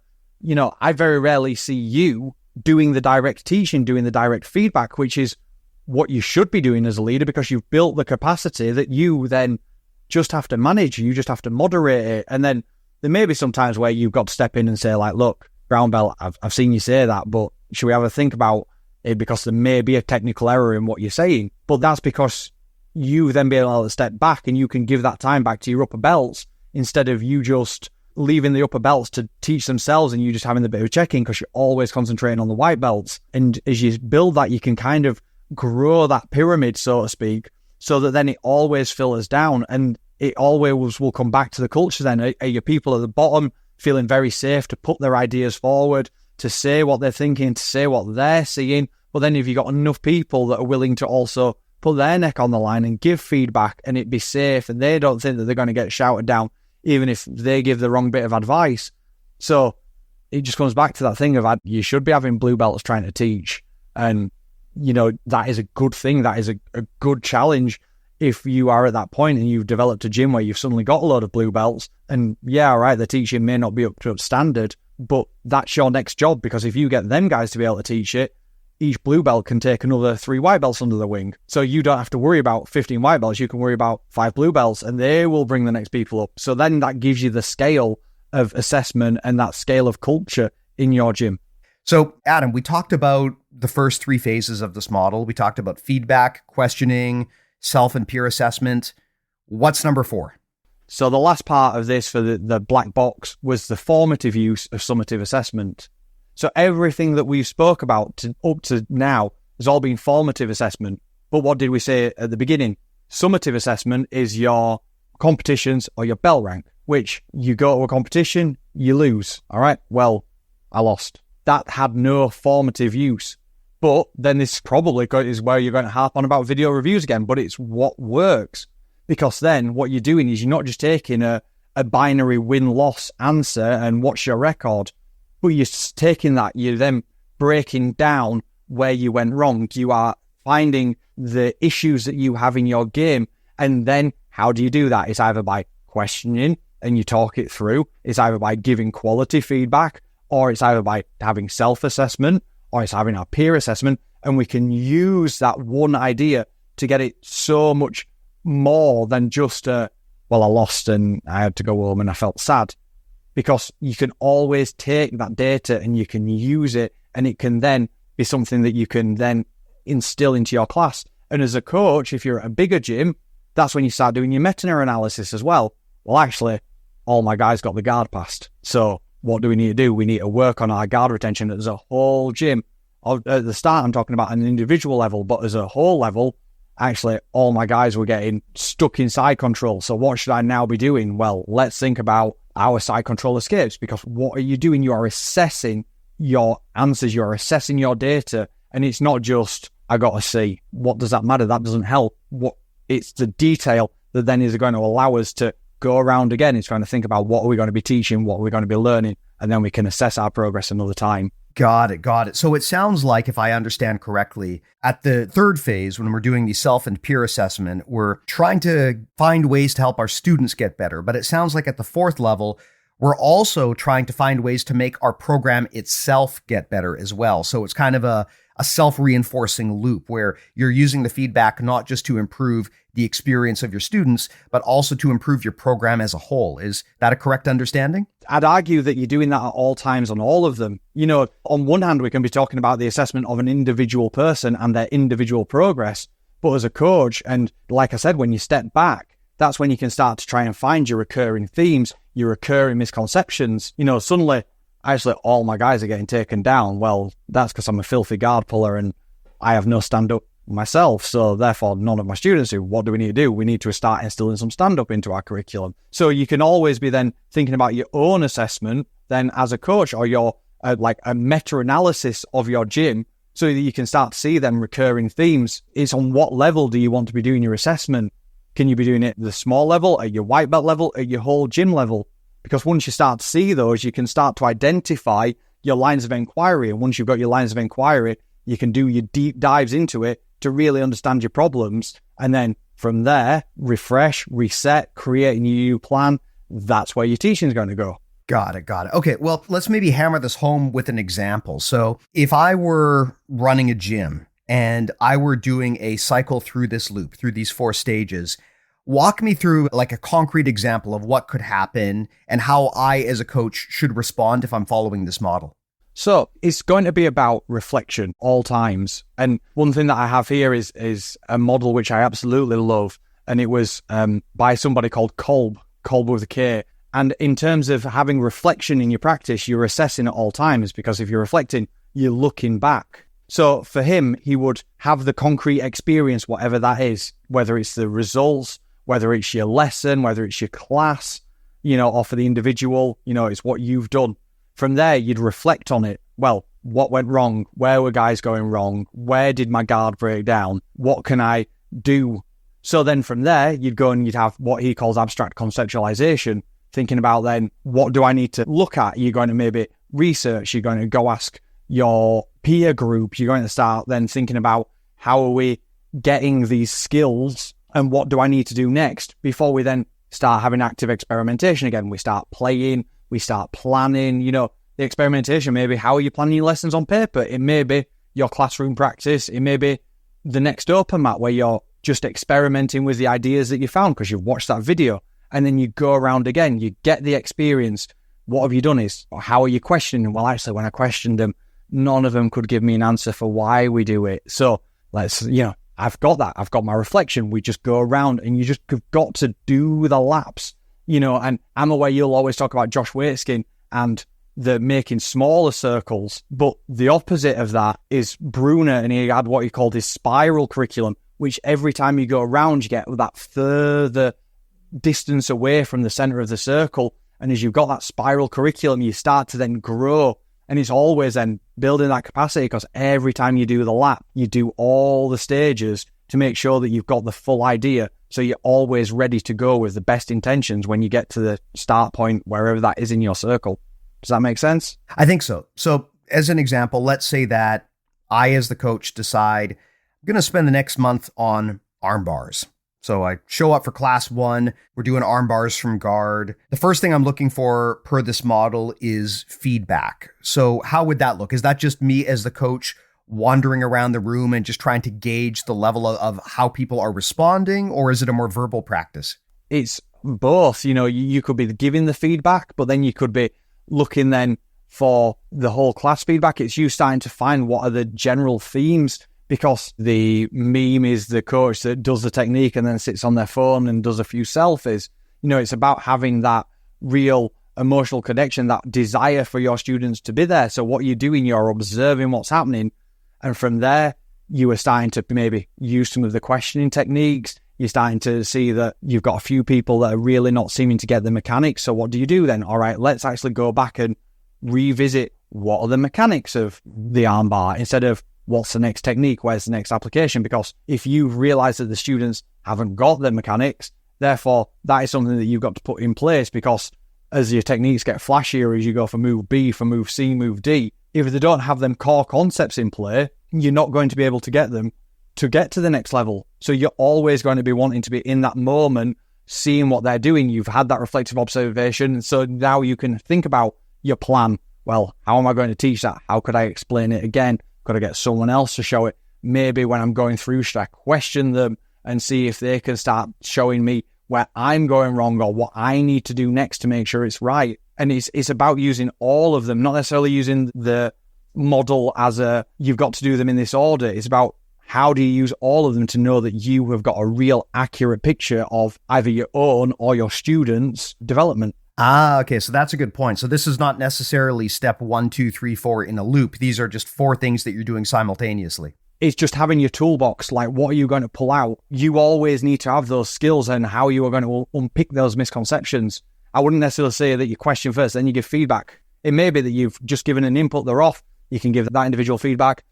I very rarely see you doing the direct teaching, doing the direct feedback, which is what you should be doing as a leader, because you've built the capacity that you then just have to manage. You just have to moderate it. And then there may be some times where you've got to step in and say, like, look, brown belt, I've seen you say that, but should we have a think about it, because there may be a technical error in what you're saying? But that's because you then be able to step back and you can give that time back to your upper belts, instead of you just leaving the upper belts to teach themselves and you just having the bit of checking because you're always concentrating on the white belts. And as you build that, you can kind of grow that pyramid, so to speak, so that then it always filters down, and it always will come back to the culture then. Are your people at the bottom feeling very safe to put their ideas forward, to say what they're thinking, to say what they're seeing? But then if you've got enough people that are willing to also put their neck on the line and give feedback, and it be safe, and they don't think that they're going to get shouted down even if they give the wrong bit of advice. So it just comes back to that thing of, you should be having blue belts trying to teach. And, that is a good thing. That is a good challenge if you are at that point and you've developed a gym where you've suddenly got a load of blue belts. And yeah, all right, the teaching may not be up to standard, but that's your next job, because if you get them guys to be able to teach it, each blue belt can take another 3 white belts under the wing. So you don't have to worry about 15 white belts. You can worry about 5 blue belts, and they will bring the next people up. So then that gives you the scale of assessment and that scale of culture in your gym. So Adam, we talked about the first 3 phases of this model. We talked about feedback, questioning, self and peer assessment. What's number 4? So the last part of this for the black box was the formative use of summative assessment. So everything that we've spoke about up to now has all been formative assessment. But what did we say at the beginning? Summative assessment is your competitions or your bell rank, which you go to a competition, you lose. All right, well, I lost. That had no formative use. But then this probably is where you're going to harp on about video reviews again, but it's what works. Because then what you're doing is you're not just taking a binary win-loss answer and what's your record, but you're taking that, you're then breaking down where you went wrong. You are finding the issues that you have in your game. And then how do you do that? It's either by questioning and you talk it through. It's either by giving quality feedback, or it's either by having self-assessment, or it's having our peer assessment. And we can use that one idea to get it so much more than just well, I lost and I had to go home and I felt sad. Because you can always take that data and you can use it, and it can then be something that you can then instill into your class. And as a coach, if you're at a bigger gym, that's when you start doing your meta-analysis as well. Well, actually, all my guys got the guard passed. So what do we need to do? We need to work on our guard retention as a whole gym. At the start, I'm talking about an individual level, but as a whole level, actually, all my guys were getting stuck in side control. So what should I now be doing? Well, let's think about our side control escapes, because what are you doing? You are assessing your answers. You're assessing your data. And it's not just, I got a C. What does that matter? That doesn't help. It's the detail that then is going to allow us to go around again. It's trying to think about what are we going to be teaching, what are we going to be learning, and then we can assess our progress another time. Got it. So it sounds like, if I understand correctly, at the third phase, when we're doing the self and peer assessment, we're trying to find ways to help our students get better. But it sounds like at the fourth level, we're also trying to find ways to make our program itself get better as well. So it's kind of a self-reinforcing loop where you're using the feedback not just to improve the experience of your students, but also to improve your program as a whole. Is that a correct understanding? I'd argue that you're doing that at all times on all of them. You know, on one hand, we can be talking about the assessment of an individual person and their individual progress. But as a coach, and like I said, when you step back, that's when you can start to try and find your recurring themes, your recurring misconceptions. You know, suddenly, actually, all my guys are getting taken down. Well, that's because I'm a filthy guard puller and I have no stand-up myself. So therefore, none of my students do. What do we need to do? We need to start instilling some stand-up into our curriculum. So you can always be then thinking about your own assessment then as a coach, or your like a meta-analysis of your gym, so that you can start to see them recurring themes. It's on what level do you want to be doing your assessment? Can you be doing it at the small level, at your white belt level, at your whole gym level? Because once you start to see those, you can start to identify your lines of inquiry. And once you've got your lines of inquiry, you can do your deep dives into it to really understand your problems. And then from there, refresh, reset, create a new plan. That's where your teaching is going to go. Got it. Okay, well, let's maybe hammer this home with an example. So if I were running a gym and I were doing a cycle through this loop, through these 4 stages, walk me through like a concrete example of what could happen and how I, as a coach, should respond if I'm following this model. So it's going to be about reflection all times. And one thing that I have here is a model which I absolutely love. And it was by somebody called Kolb with a K. And in terms of having reflection in your practice, you're assessing at all times, because if you're reflecting, you're looking back. So for him, he would have the concrete experience, whatever that is, whether it's the results, whether it's your lesson, whether it's your class, you know, or for the individual, you know, it's what you've done. From there, you'd reflect on it. Well, what went wrong? Where were guys going wrong? Where did my guard break down? What can I do? So then from there, you'd go and you'd have what he calls abstract conceptualization, thinking about then, what do I need to look at? You're going to maybe research, you're going to go ask your peer group, you're going to start then thinking about how are we getting these skills and what do I need to do next before we then start having active experimentation again. We start playing, we start planning, you know, the experimentation, maybe how are you planning your lessons on paper? It may be your classroom practice. It may be the next open mat where you're just experimenting with the ideas that you found because you've watched that video. And then you go around again, you get the experience. What have you done or how are you questioning? Well, actually, when I questioned them, none of them could give me an answer for why we do it. So let's, you know, I've got that. I've got my reflection. We just go around and you just have got to do the laps, and I'm aware you'll always talk about Josh Waitskin and the making smaller circles, but the opposite of that is Bruner, and he had what he called his spiral curriculum, which every time you go around, you get that further distance away from the center of the circle. And as you've got that spiral curriculum, you start to then grow. And it's always then building that capacity, because every time you do the lap, you do all the stages to make sure that you've got the full idea. So you're always ready to go with the best intentions when you get to the start point, wherever that is in your circle. Does that make sense? I think so. So as an example, let's say that I, as the coach, decide I'm going to spend the next month on arm bars. So I show up for class 1. We're doing arm bars from guard. The first thing I'm looking for per this model is feedback. So how would that look? Is that just me as the coach wandering around the room and just trying to gauge the level of how people are responding? Or is it a more verbal practice? It's both. You could be giving the feedback, but then you could be looking then for the whole class feedback. It's you starting to find what are the general themes, because the meme is the coach that does the technique and then sits on their phone and does a few selfies. It's about having that real emotional connection, that desire for your students to be there. So what you're doing, you're observing what's happening. And from there, you are starting to maybe use some of the questioning techniques. You're starting to see that you've got a few people that are really not seeming to get the mechanics. So what do you do then? All right, let's actually go back and revisit what are the mechanics of the armbar, instead of what's the next technique, where's the next application? Because if you realize that the students haven't got the mechanics, therefore that is something that you've got to put in place, because as your techniques get flashier, as you go for move B, for move C, move D, if they don't have them core concepts in play, you're not going to be able to get them to get to the next level. So you're always going to be wanting to be in that moment, seeing what they're doing. You've had that reflective observation. So now you can think about your plan. Well, how am I going to teach that? How could I explain it again? Could I get someone else to show it? Maybe when I'm going through, should I question them and see if they can start showing me where I'm going wrong or what I need to do next to make sure it's right? And it's about using all of them, not necessarily using the model as you've got to do them in this order. It's about how do you use all of them to know that you have got a real accurate picture of either your own or your students' development. Okay. So that's a good point. So this is not necessarily step 1, 2, 3, 4 in a loop. These are just 4 things that you're doing simultaneously. It's just having your toolbox. Like, what are you going to pull out? You always need to have those skills and how you are going to unpick those misconceptions. I wouldn't necessarily say that you question first, then you give feedback. It may be that you've just given an input, they're off. You can give that individual feedback.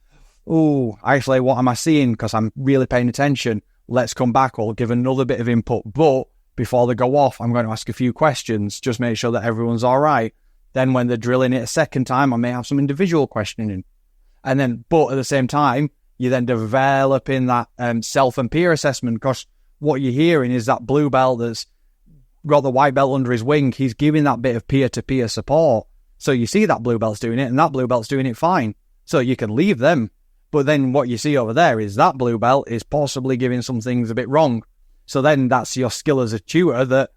Oh, actually, what am I seeing? Because I'm really paying attention. Let's come back or give another bit of input. But before they go off, I'm going to ask a few questions, just make sure that everyone's all right. Then when they're drilling it a second time, I may have some individual questioning. And then, but at the same time, you then develop in that self and peer assessment, because what you're hearing is that blue belt that's got the white belt under his wing, he's giving that bit of peer-to-peer support. So you see that blue belt's doing it, and that blue belt's doing it fine. So you can leave them. But then what you see over there is that blue belt is possibly giving some things a bit wrong. So then that's your skill as a tutor, that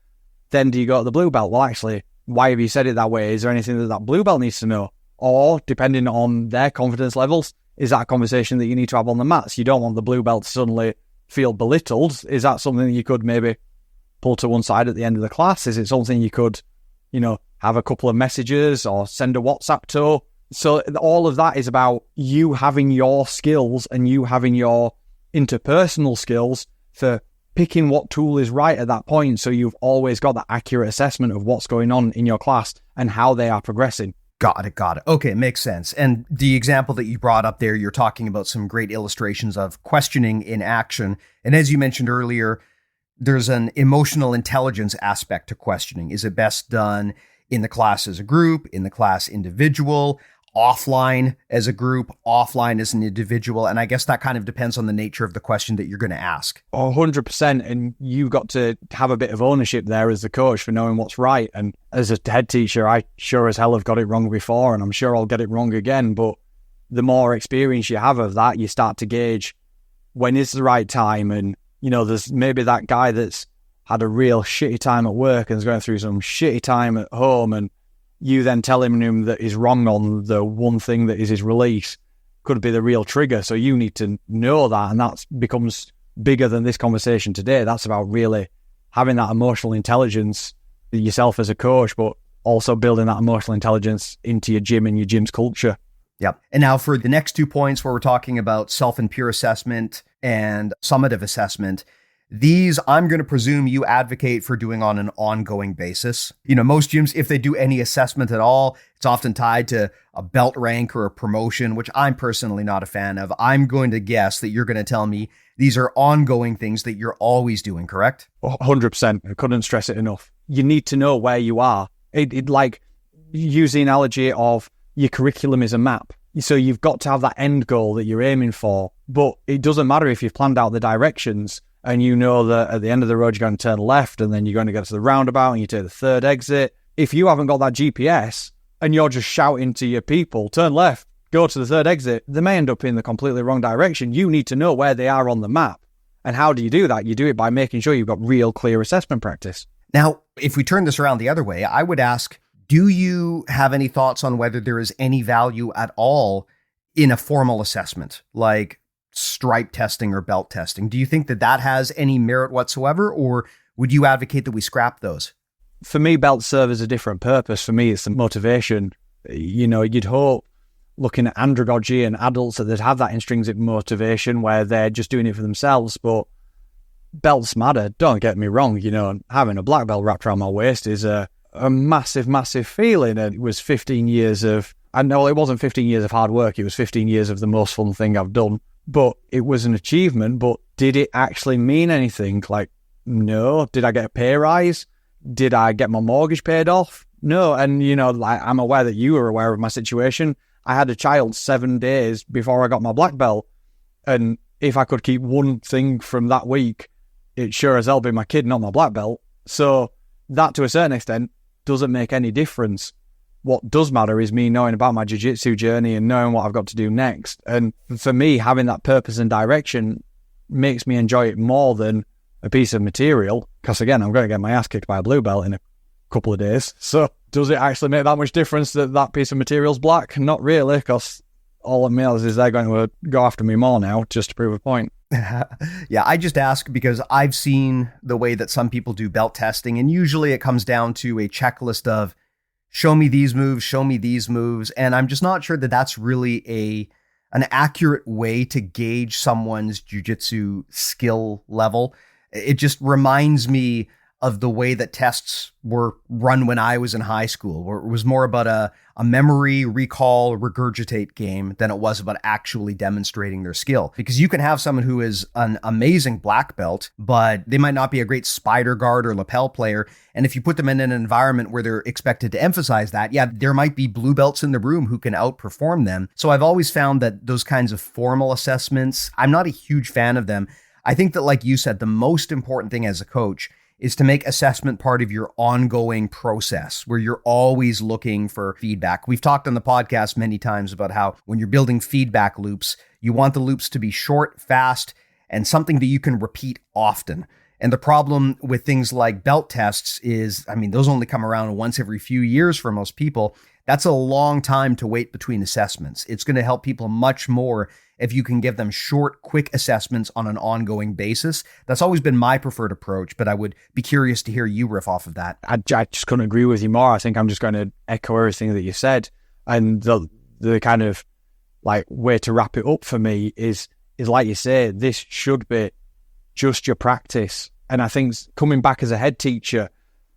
then do you go to the blue belt? Well, actually, why have you said it that way? Is there anything that that blue belt needs to know? Or, depending on their confidence levels, is that a conversation that you need to have on the mats? You don't want the blue belt to suddenly feel belittled. Is that something that you could maybe pull to one side at the end of the class? Is it something you could, have a couple of messages or send a WhatsApp to? So all of that is about you having your skills and you having your interpersonal skills for picking what tool is right at that point. So you've always got that accurate assessment of what's going on in your class and how they are progressing. Got it. Okay, makes sense. And the example that you brought up there, you're talking about some great illustrations of questioning in action. And as you mentioned earlier, there's an emotional intelligence aspect to questioning. Is it best done in the class as a group, in the class individual, offline as a group, offline as an individual? And I guess that kind of depends on the nature of the question that you're going to ask. 100%. And you've got to have a bit of ownership there as the coach for knowing what's right. And as a head teacher, I sure as hell have got it wrong before, and I'm sure I'll get it wrong again. But the more experience you have of that, you start to gauge when is the right time. And, there's maybe that guy that's had a real shitty time at work and is going through some shitty time at home, and you then tell him that he's wrong on the one thing that is his release. could be the real trigger. So you need to know that, and that becomes bigger than this conversation today. That's about really having that emotional intelligence yourself as a coach, but also building that emotional intelligence into your gym and your gym's culture. Yep. And now for the next 2 points where we're talking about self and peer assessment and summative assessment, these I'm going to presume you advocate for doing on an ongoing basis. Most gyms, if they do any assessment at all, it's often tied to a belt rank or a promotion, which I'm personally not a fan of. I'm going to guess that you're going to tell me these are ongoing things that you're always doing, correct? 100%. I couldn't stress it enough. You need to know where you are. It like, use the analogy of your curriculum is a map. So you've got to have that end goal that you're aiming for, but it doesn't matter if you've planned out the directions and you know that at the end of the road you're going to turn left and then you're going to get to the roundabout and you take the third exit. If you haven't got that GPS and you're just shouting to your people, turn left, go to the third exit, they may end up in the completely wrong direction. You need to know where they are on the map. And how do you do that? You do it by making sure you've got real clear assessment practice. Now, if we turn this around the other way, I would ask, do you have any thoughts on whether there is any value at all in a formal assessment, like stripe testing or belt testing? Do you think that that has any merit whatsoever, or would you advocate that we scrap those? For me, belts serve as a different purpose. For me, it's the motivation. You'd hope, looking at andragogy and adults, that they'd have that intrinsic motivation where they're just doing it for themselves, but belts matter. Don't get me wrong, having a black belt wrapped around my waist is a massive, massive feeling. And it was 15 years of, I know it wasn't 15 years of hard work, it was 15 years of the most fun thing I've done. But it was an achievement, but did it actually mean anything? Like, no. Did I get a pay rise? Did I get my mortgage paid off? No. And, I'm aware that you were aware of my situation. I had a child 7 days before I got my black belt. And if I could keep one thing from that week, it sure as hell be my kid, not my black belt. So that, to a certain extent, doesn't make any difference. What does matter is me knowing about my jiu-jitsu journey and knowing what I've got to do next. And for me, having that purpose and direction makes me enjoy it more than a piece of material. Because again, I'm going to get my ass kicked by a blue belt in a couple of days. So does it actually make that much difference that that piece of material's black? Not really, because all it matters is they're going to go after me more now just to prove a point. Yeah, I just ask because I've seen the way that some people do belt testing, and usually it comes down to a checklist of show me these moves, show me these moves. And I'm just not sure that that's really an accurate way to gauge someone's jiu-jitsu skill level. It just reminds me of the way that tests were run when I was in high school, where it was more about a memory, recall, regurgitate game than it was about actually demonstrating their skill. Because you can have someone who is an amazing black belt, but they might not be a great spider guard or lapel player. And if you put them in an environment where they're expected to emphasize that, yeah, there might be blue belts in the room who can outperform them. So I've always found that those kinds of formal assessments, I'm not a huge fan of them. I think that, like you said, the most important thing as a coach is to make assessment part of your ongoing process where you're always looking for feedback. We've talked on the podcast many times about how when you're building feedback loops, you want the loops to be short, fast, and something that you can repeat often. And the problem with things like belt tests is, those only come around once every few years for most people. That's a long time to wait between assessments. It's going to help people much more if you can give them short, quick assessments on an ongoing basis. That's always been my preferred approach, but I would be curious to hear you riff off of that. I just couldn't agree with you more. I think I'm just going to echo everything that you said. And the kind of like way to wrap it up for me is like you say, this should be just your practice. And I think coming back as a head teacher,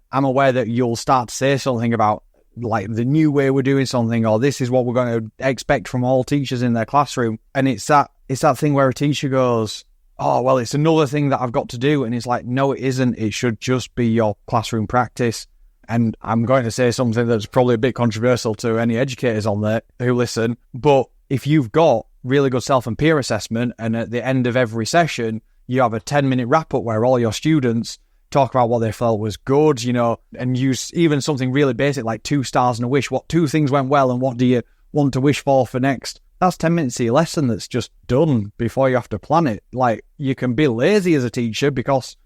I'm aware that you'll start to say something about like the new way we're doing something, or this is what we're going to expect from all teachers in their classroom. And it's that thing where a teacher goes, oh, well, it's another thing that I've got to do. And it's like, no, it isn't. It should just be your classroom practice. And I'm going to say something that's probably a bit controversial to any educators on there who listen. But if you've got really good self and peer assessment, and at the end of every session, you have a 10-minute wrap up where all your students talk about what they felt was good, and use even something really basic like 2 stars and a wish. What 2 things went well and what do you want to wish for next? That's 10 minutes of your lesson that's just done before you have to plan it. Like, you can be lazy as a teacher because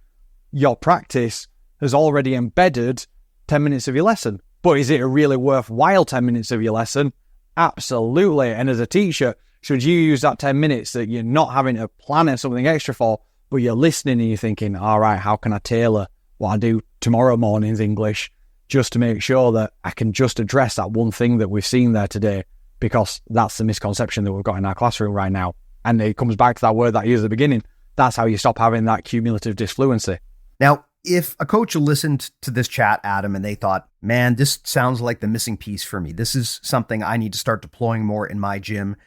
your practice has already embedded 10 minutes of your lesson. But is it a really worthwhile 10 minutes of your lesson? Absolutely. And as a teacher, Should you use that 10 minutes that you're not having to plan something extra for, but you're listening and you're thinking, all right, how can I tailor what I do tomorrow morning's English just to make sure that I can just address that one thing that we've seen there today, because that's the misconception that we've got in our classroom right now. And it comes back to that word that I used at the beginning. That's how you stop having that cumulative disfluency. Now, if a coach listened to this chat, Adam, and they thought, man, this sounds like the missing piece for me. This is something I need to start deploying more in my gym.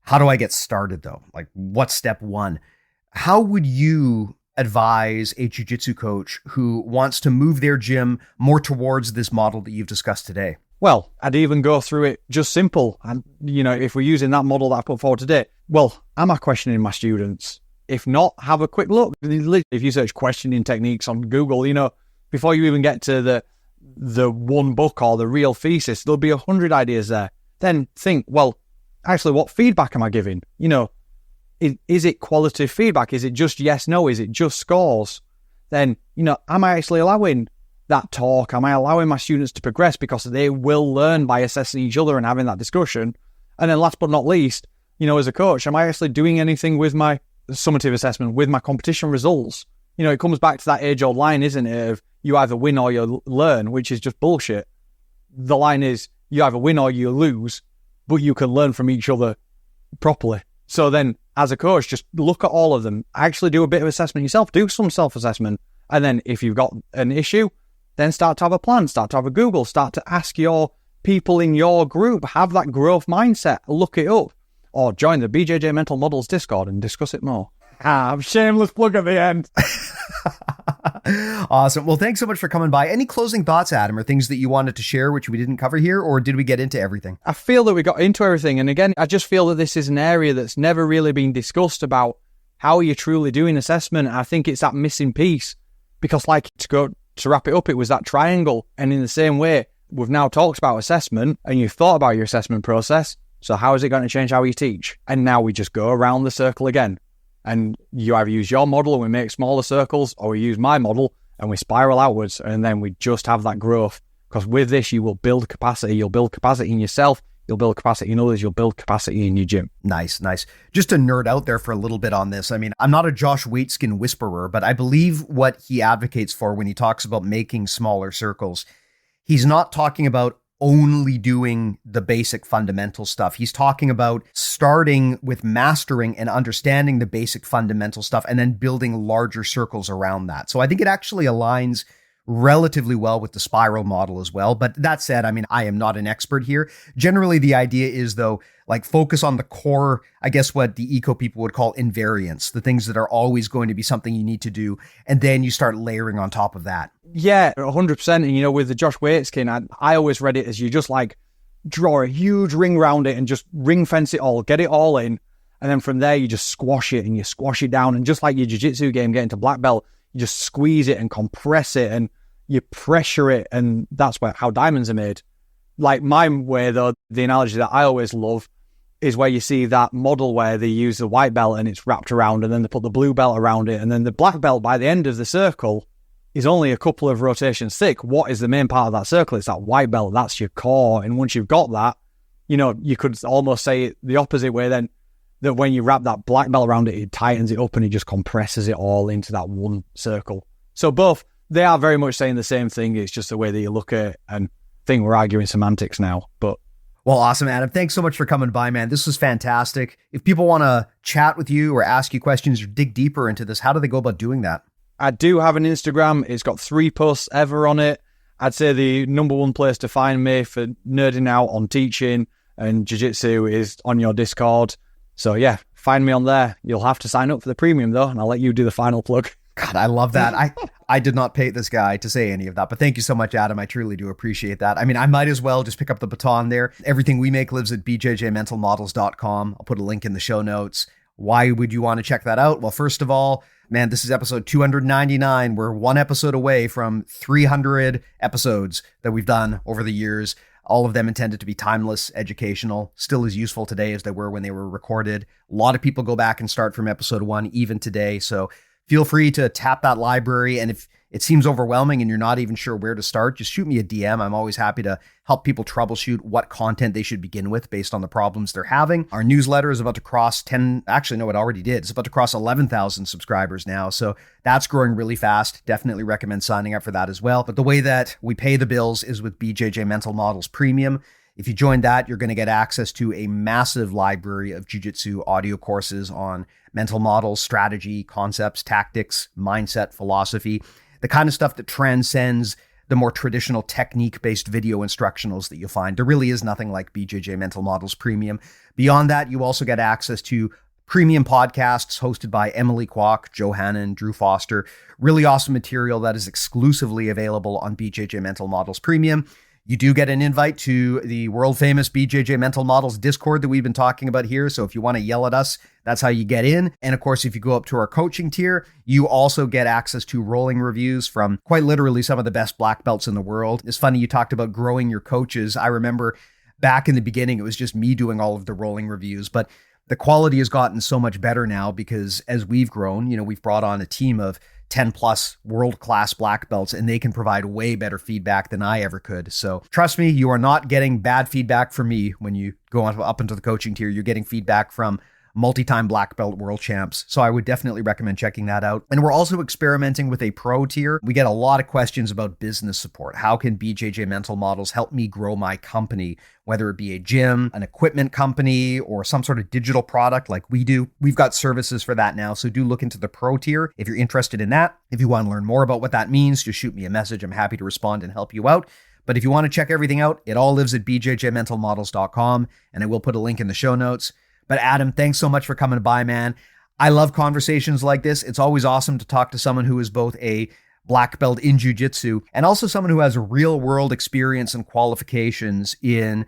How do I get started though? Like, what's step one? How would you advise a jiu-jitsu coach who wants to move their gym more towards this model that you've discussed today? Well, I'd even go through it just simple. And, if we're using that model that I put forward today, well, am I questioning my students? If not, have a quick look. If you search questioning techniques on Google, before you even get to the one book or the real thesis, there'll be 100 ideas there. Then think, well, actually, what feedback am I giving? Is it qualitative feedback? Is it just yes, no? Is it just scores? Then, am I actually allowing that talk? Am I allowing my students to progress, because they will learn by assessing each other and having that discussion? And then last but not least, as a coach, am I actually doing anything with my summative assessment, with my competition results? It comes back to that age-old line, isn't it, of you either win or you learn, which is just bullshit. The line is you either win or you lose, but you can learn from each other properly. So then, as a coach, just look at all of them. Actually do a bit of assessment yourself. Do some self-assessment. And then if you've got an issue, then start to have a plan. Start to have a Google. Start to ask your people in your group. Have that growth mindset. Look it up. Or join the BJJ Mental Models Discord and discuss it more. Shameless plug at the end. Awesome. Well, thanks so much for coming by. Any closing thoughts, Adam, or things that you wanted to share which we didn't cover here, or did we get into everything? I feel that we got into everything. And again, I just feel that this is an area that's never really been discussed about how you're truly doing assessment. I think it's that missing piece, because to wrap it up, it was that triangle. And in the same way, we've now talked about assessment and you've thought about your assessment process. So how is it going to change how you teach? And now we just go around the circle again. And you either use your model and we make smaller circles, or we use my model and we spiral outwards, and then we just have that growth. Because with this, you will build capacity. You'll build capacity in yourself. You'll build capacity in others. You'll build capacity in your gym. Nice. Just to nerd out there for a little bit on this. I mean, I'm not a Josh Waitskin whisperer, but I believe what he advocates for when he talks about making smaller circles, he's not talking about only doing the basic fundamental stuff. He's talking about starting with mastering and understanding the basic fundamental stuff and then building larger circles around that. So I think it actually aligns relatively well with the spiral model as well. But that said, I mean, I am not an expert here. Generally, the idea is, though, like focus on the core, I guess what the eco people would call invariants, the things that are always going to be something you need to do. And then you start layering on top of that. Yeah, 100%. And, with the Josh Waitskin, I always read it as you just draw a huge ring around it and just ring fence it all, get it all in. And then from there, you just squash it and you squash it down. And just like your jiu-jitsu game, getting to black belt, you just squeeze it and compress it and you pressure it. And that's how diamonds are made. Like my way, though, the analogy that I always love is where you see that model where they use the white belt and it's wrapped around, and then they put the blue belt around it. And then the black belt by the end of the circle is only a couple of rotations thick. What is the main part of that circle? It's that white belt. That's your core. And once you've got that, you could almost say it the opposite way then, that when you wrap that black belt around it, it tightens it up and it just compresses it all into that one circle. So both, they are very much saying the same thing. It's just the way that you look at it. And I think we're arguing semantics now, but. Well, awesome, Adam. Thanks so much for coming by, man. This was fantastic. If people want to chat with you or ask you questions or dig deeper into this, how do they go about doing that? I do have an Instagram. It's got 3 posts ever on it. I'd say the number one place to find me for nerding out on teaching and jiu-jitsu is on your Discord. So yeah, find me on there. You'll have to sign up for the premium though, and I'll let you do the final plug. God, I love that. I did not pay this guy to say any of that, but thank you so much, Adam. I truly do appreciate that. I mean, I might as well just pick up the baton there. Everything we make lives at bjjmentalmodels.com. I'll put a link in the show notes. Why would you want to check that out? Well, first of all, man, this is episode 299. We're one episode away from 300 episodes that we've done over the years. All of them intended to be timeless, educational, still as useful today as they were when they were recorded. A lot of people go back and start from episode 1 even today. So feel free to tap that library. And if it seems overwhelming and you're not even sure where to start, just shoot me a DM. I'm always happy to help people troubleshoot what content they should begin with based on the problems they're having. Our newsletter is about to cross it already did. It's about to cross 11,000 subscribers now. So that's growing really fast. Definitely recommend signing up for that as well. But the way that we pay the bills is with BJJ Mental Models Premium. If you join that, you're going to get access to a massive library of jiu-jitsu audio courses on mental models, strategy, concepts, tactics, mindset, philosophy, the kind of stuff that transcends the more traditional technique-based video instructionals that you'll find. There really is nothing like BJJ Mental Models Premium. Beyond that, you also get access to premium podcasts hosted by Emily Kwok, Joe Hannon, Drew Foster. Really awesome material that is exclusively available on BJJ Mental Models Premium. You do get an invite to the world famous BJJ Mental Models Discord that we've been talking about here. So if you want to yell at us, that's how you get in. And of course, if you go up to our coaching tier, you also get access to rolling reviews from quite literally some of the best black belts in the world. It's funny, you talked about growing your coaches. I remember back in the beginning, it was just me doing all of the rolling reviews, but the quality has gotten so much better now because as we've grown, we've brought on a team of 10 plus world-class black belts, and they can provide way better feedback than I ever could. So trust me, you are not getting bad feedback from me when you go up into the coaching tier. You're getting feedback from multi-time black belt world champs. So I would definitely recommend checking that out. And we're also experimenting with a pro tier. We get a lot of questions about business support. How can BJJ Mental Models help me grow my company, whether it be a gym, an equipment company, or some sort of digital product like we do? We've got services for that now. So do look into the pro tier if you're interested in that. If you want to learn more about what that means, just shoot me a message. I'm happy to respond and help you out. But if you want to check everything out, it all lives at bjjmentalmodels.com, and I will put a link in the show notes. But Adam, thanks so much for coming by, man. I love conversations like this. It's always awesome to talk to someone who is both a black belt in jiu-jitsu and also someone who has real world experience and qualifications in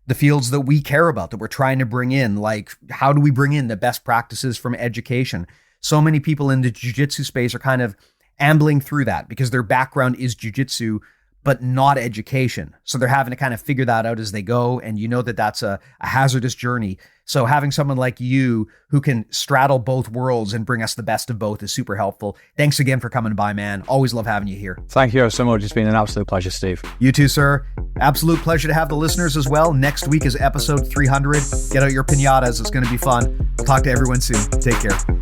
the fields that we care about, that we're trying to bring in. Like, how do we bring in the best practices from education? So many people in the jiu-jitsu space are kind of ambling through that because their background is jiu-jitsu, but not education. So they're having to kind of figure that out as they go. And you know that that's a hazardous journey. So having someone like you who can straddle both worlds and bring us the best of both is super helpful. Thanks again for coming by, man. Always love having you here. Thank you so much. It's been an absolute pleasure, Steve. You too, sir. Absolute pleasure to have the listeners as well. Next week is episode 300. Get out your piñatas. It's going to be fun. We'll talk to everyone soon. Take care.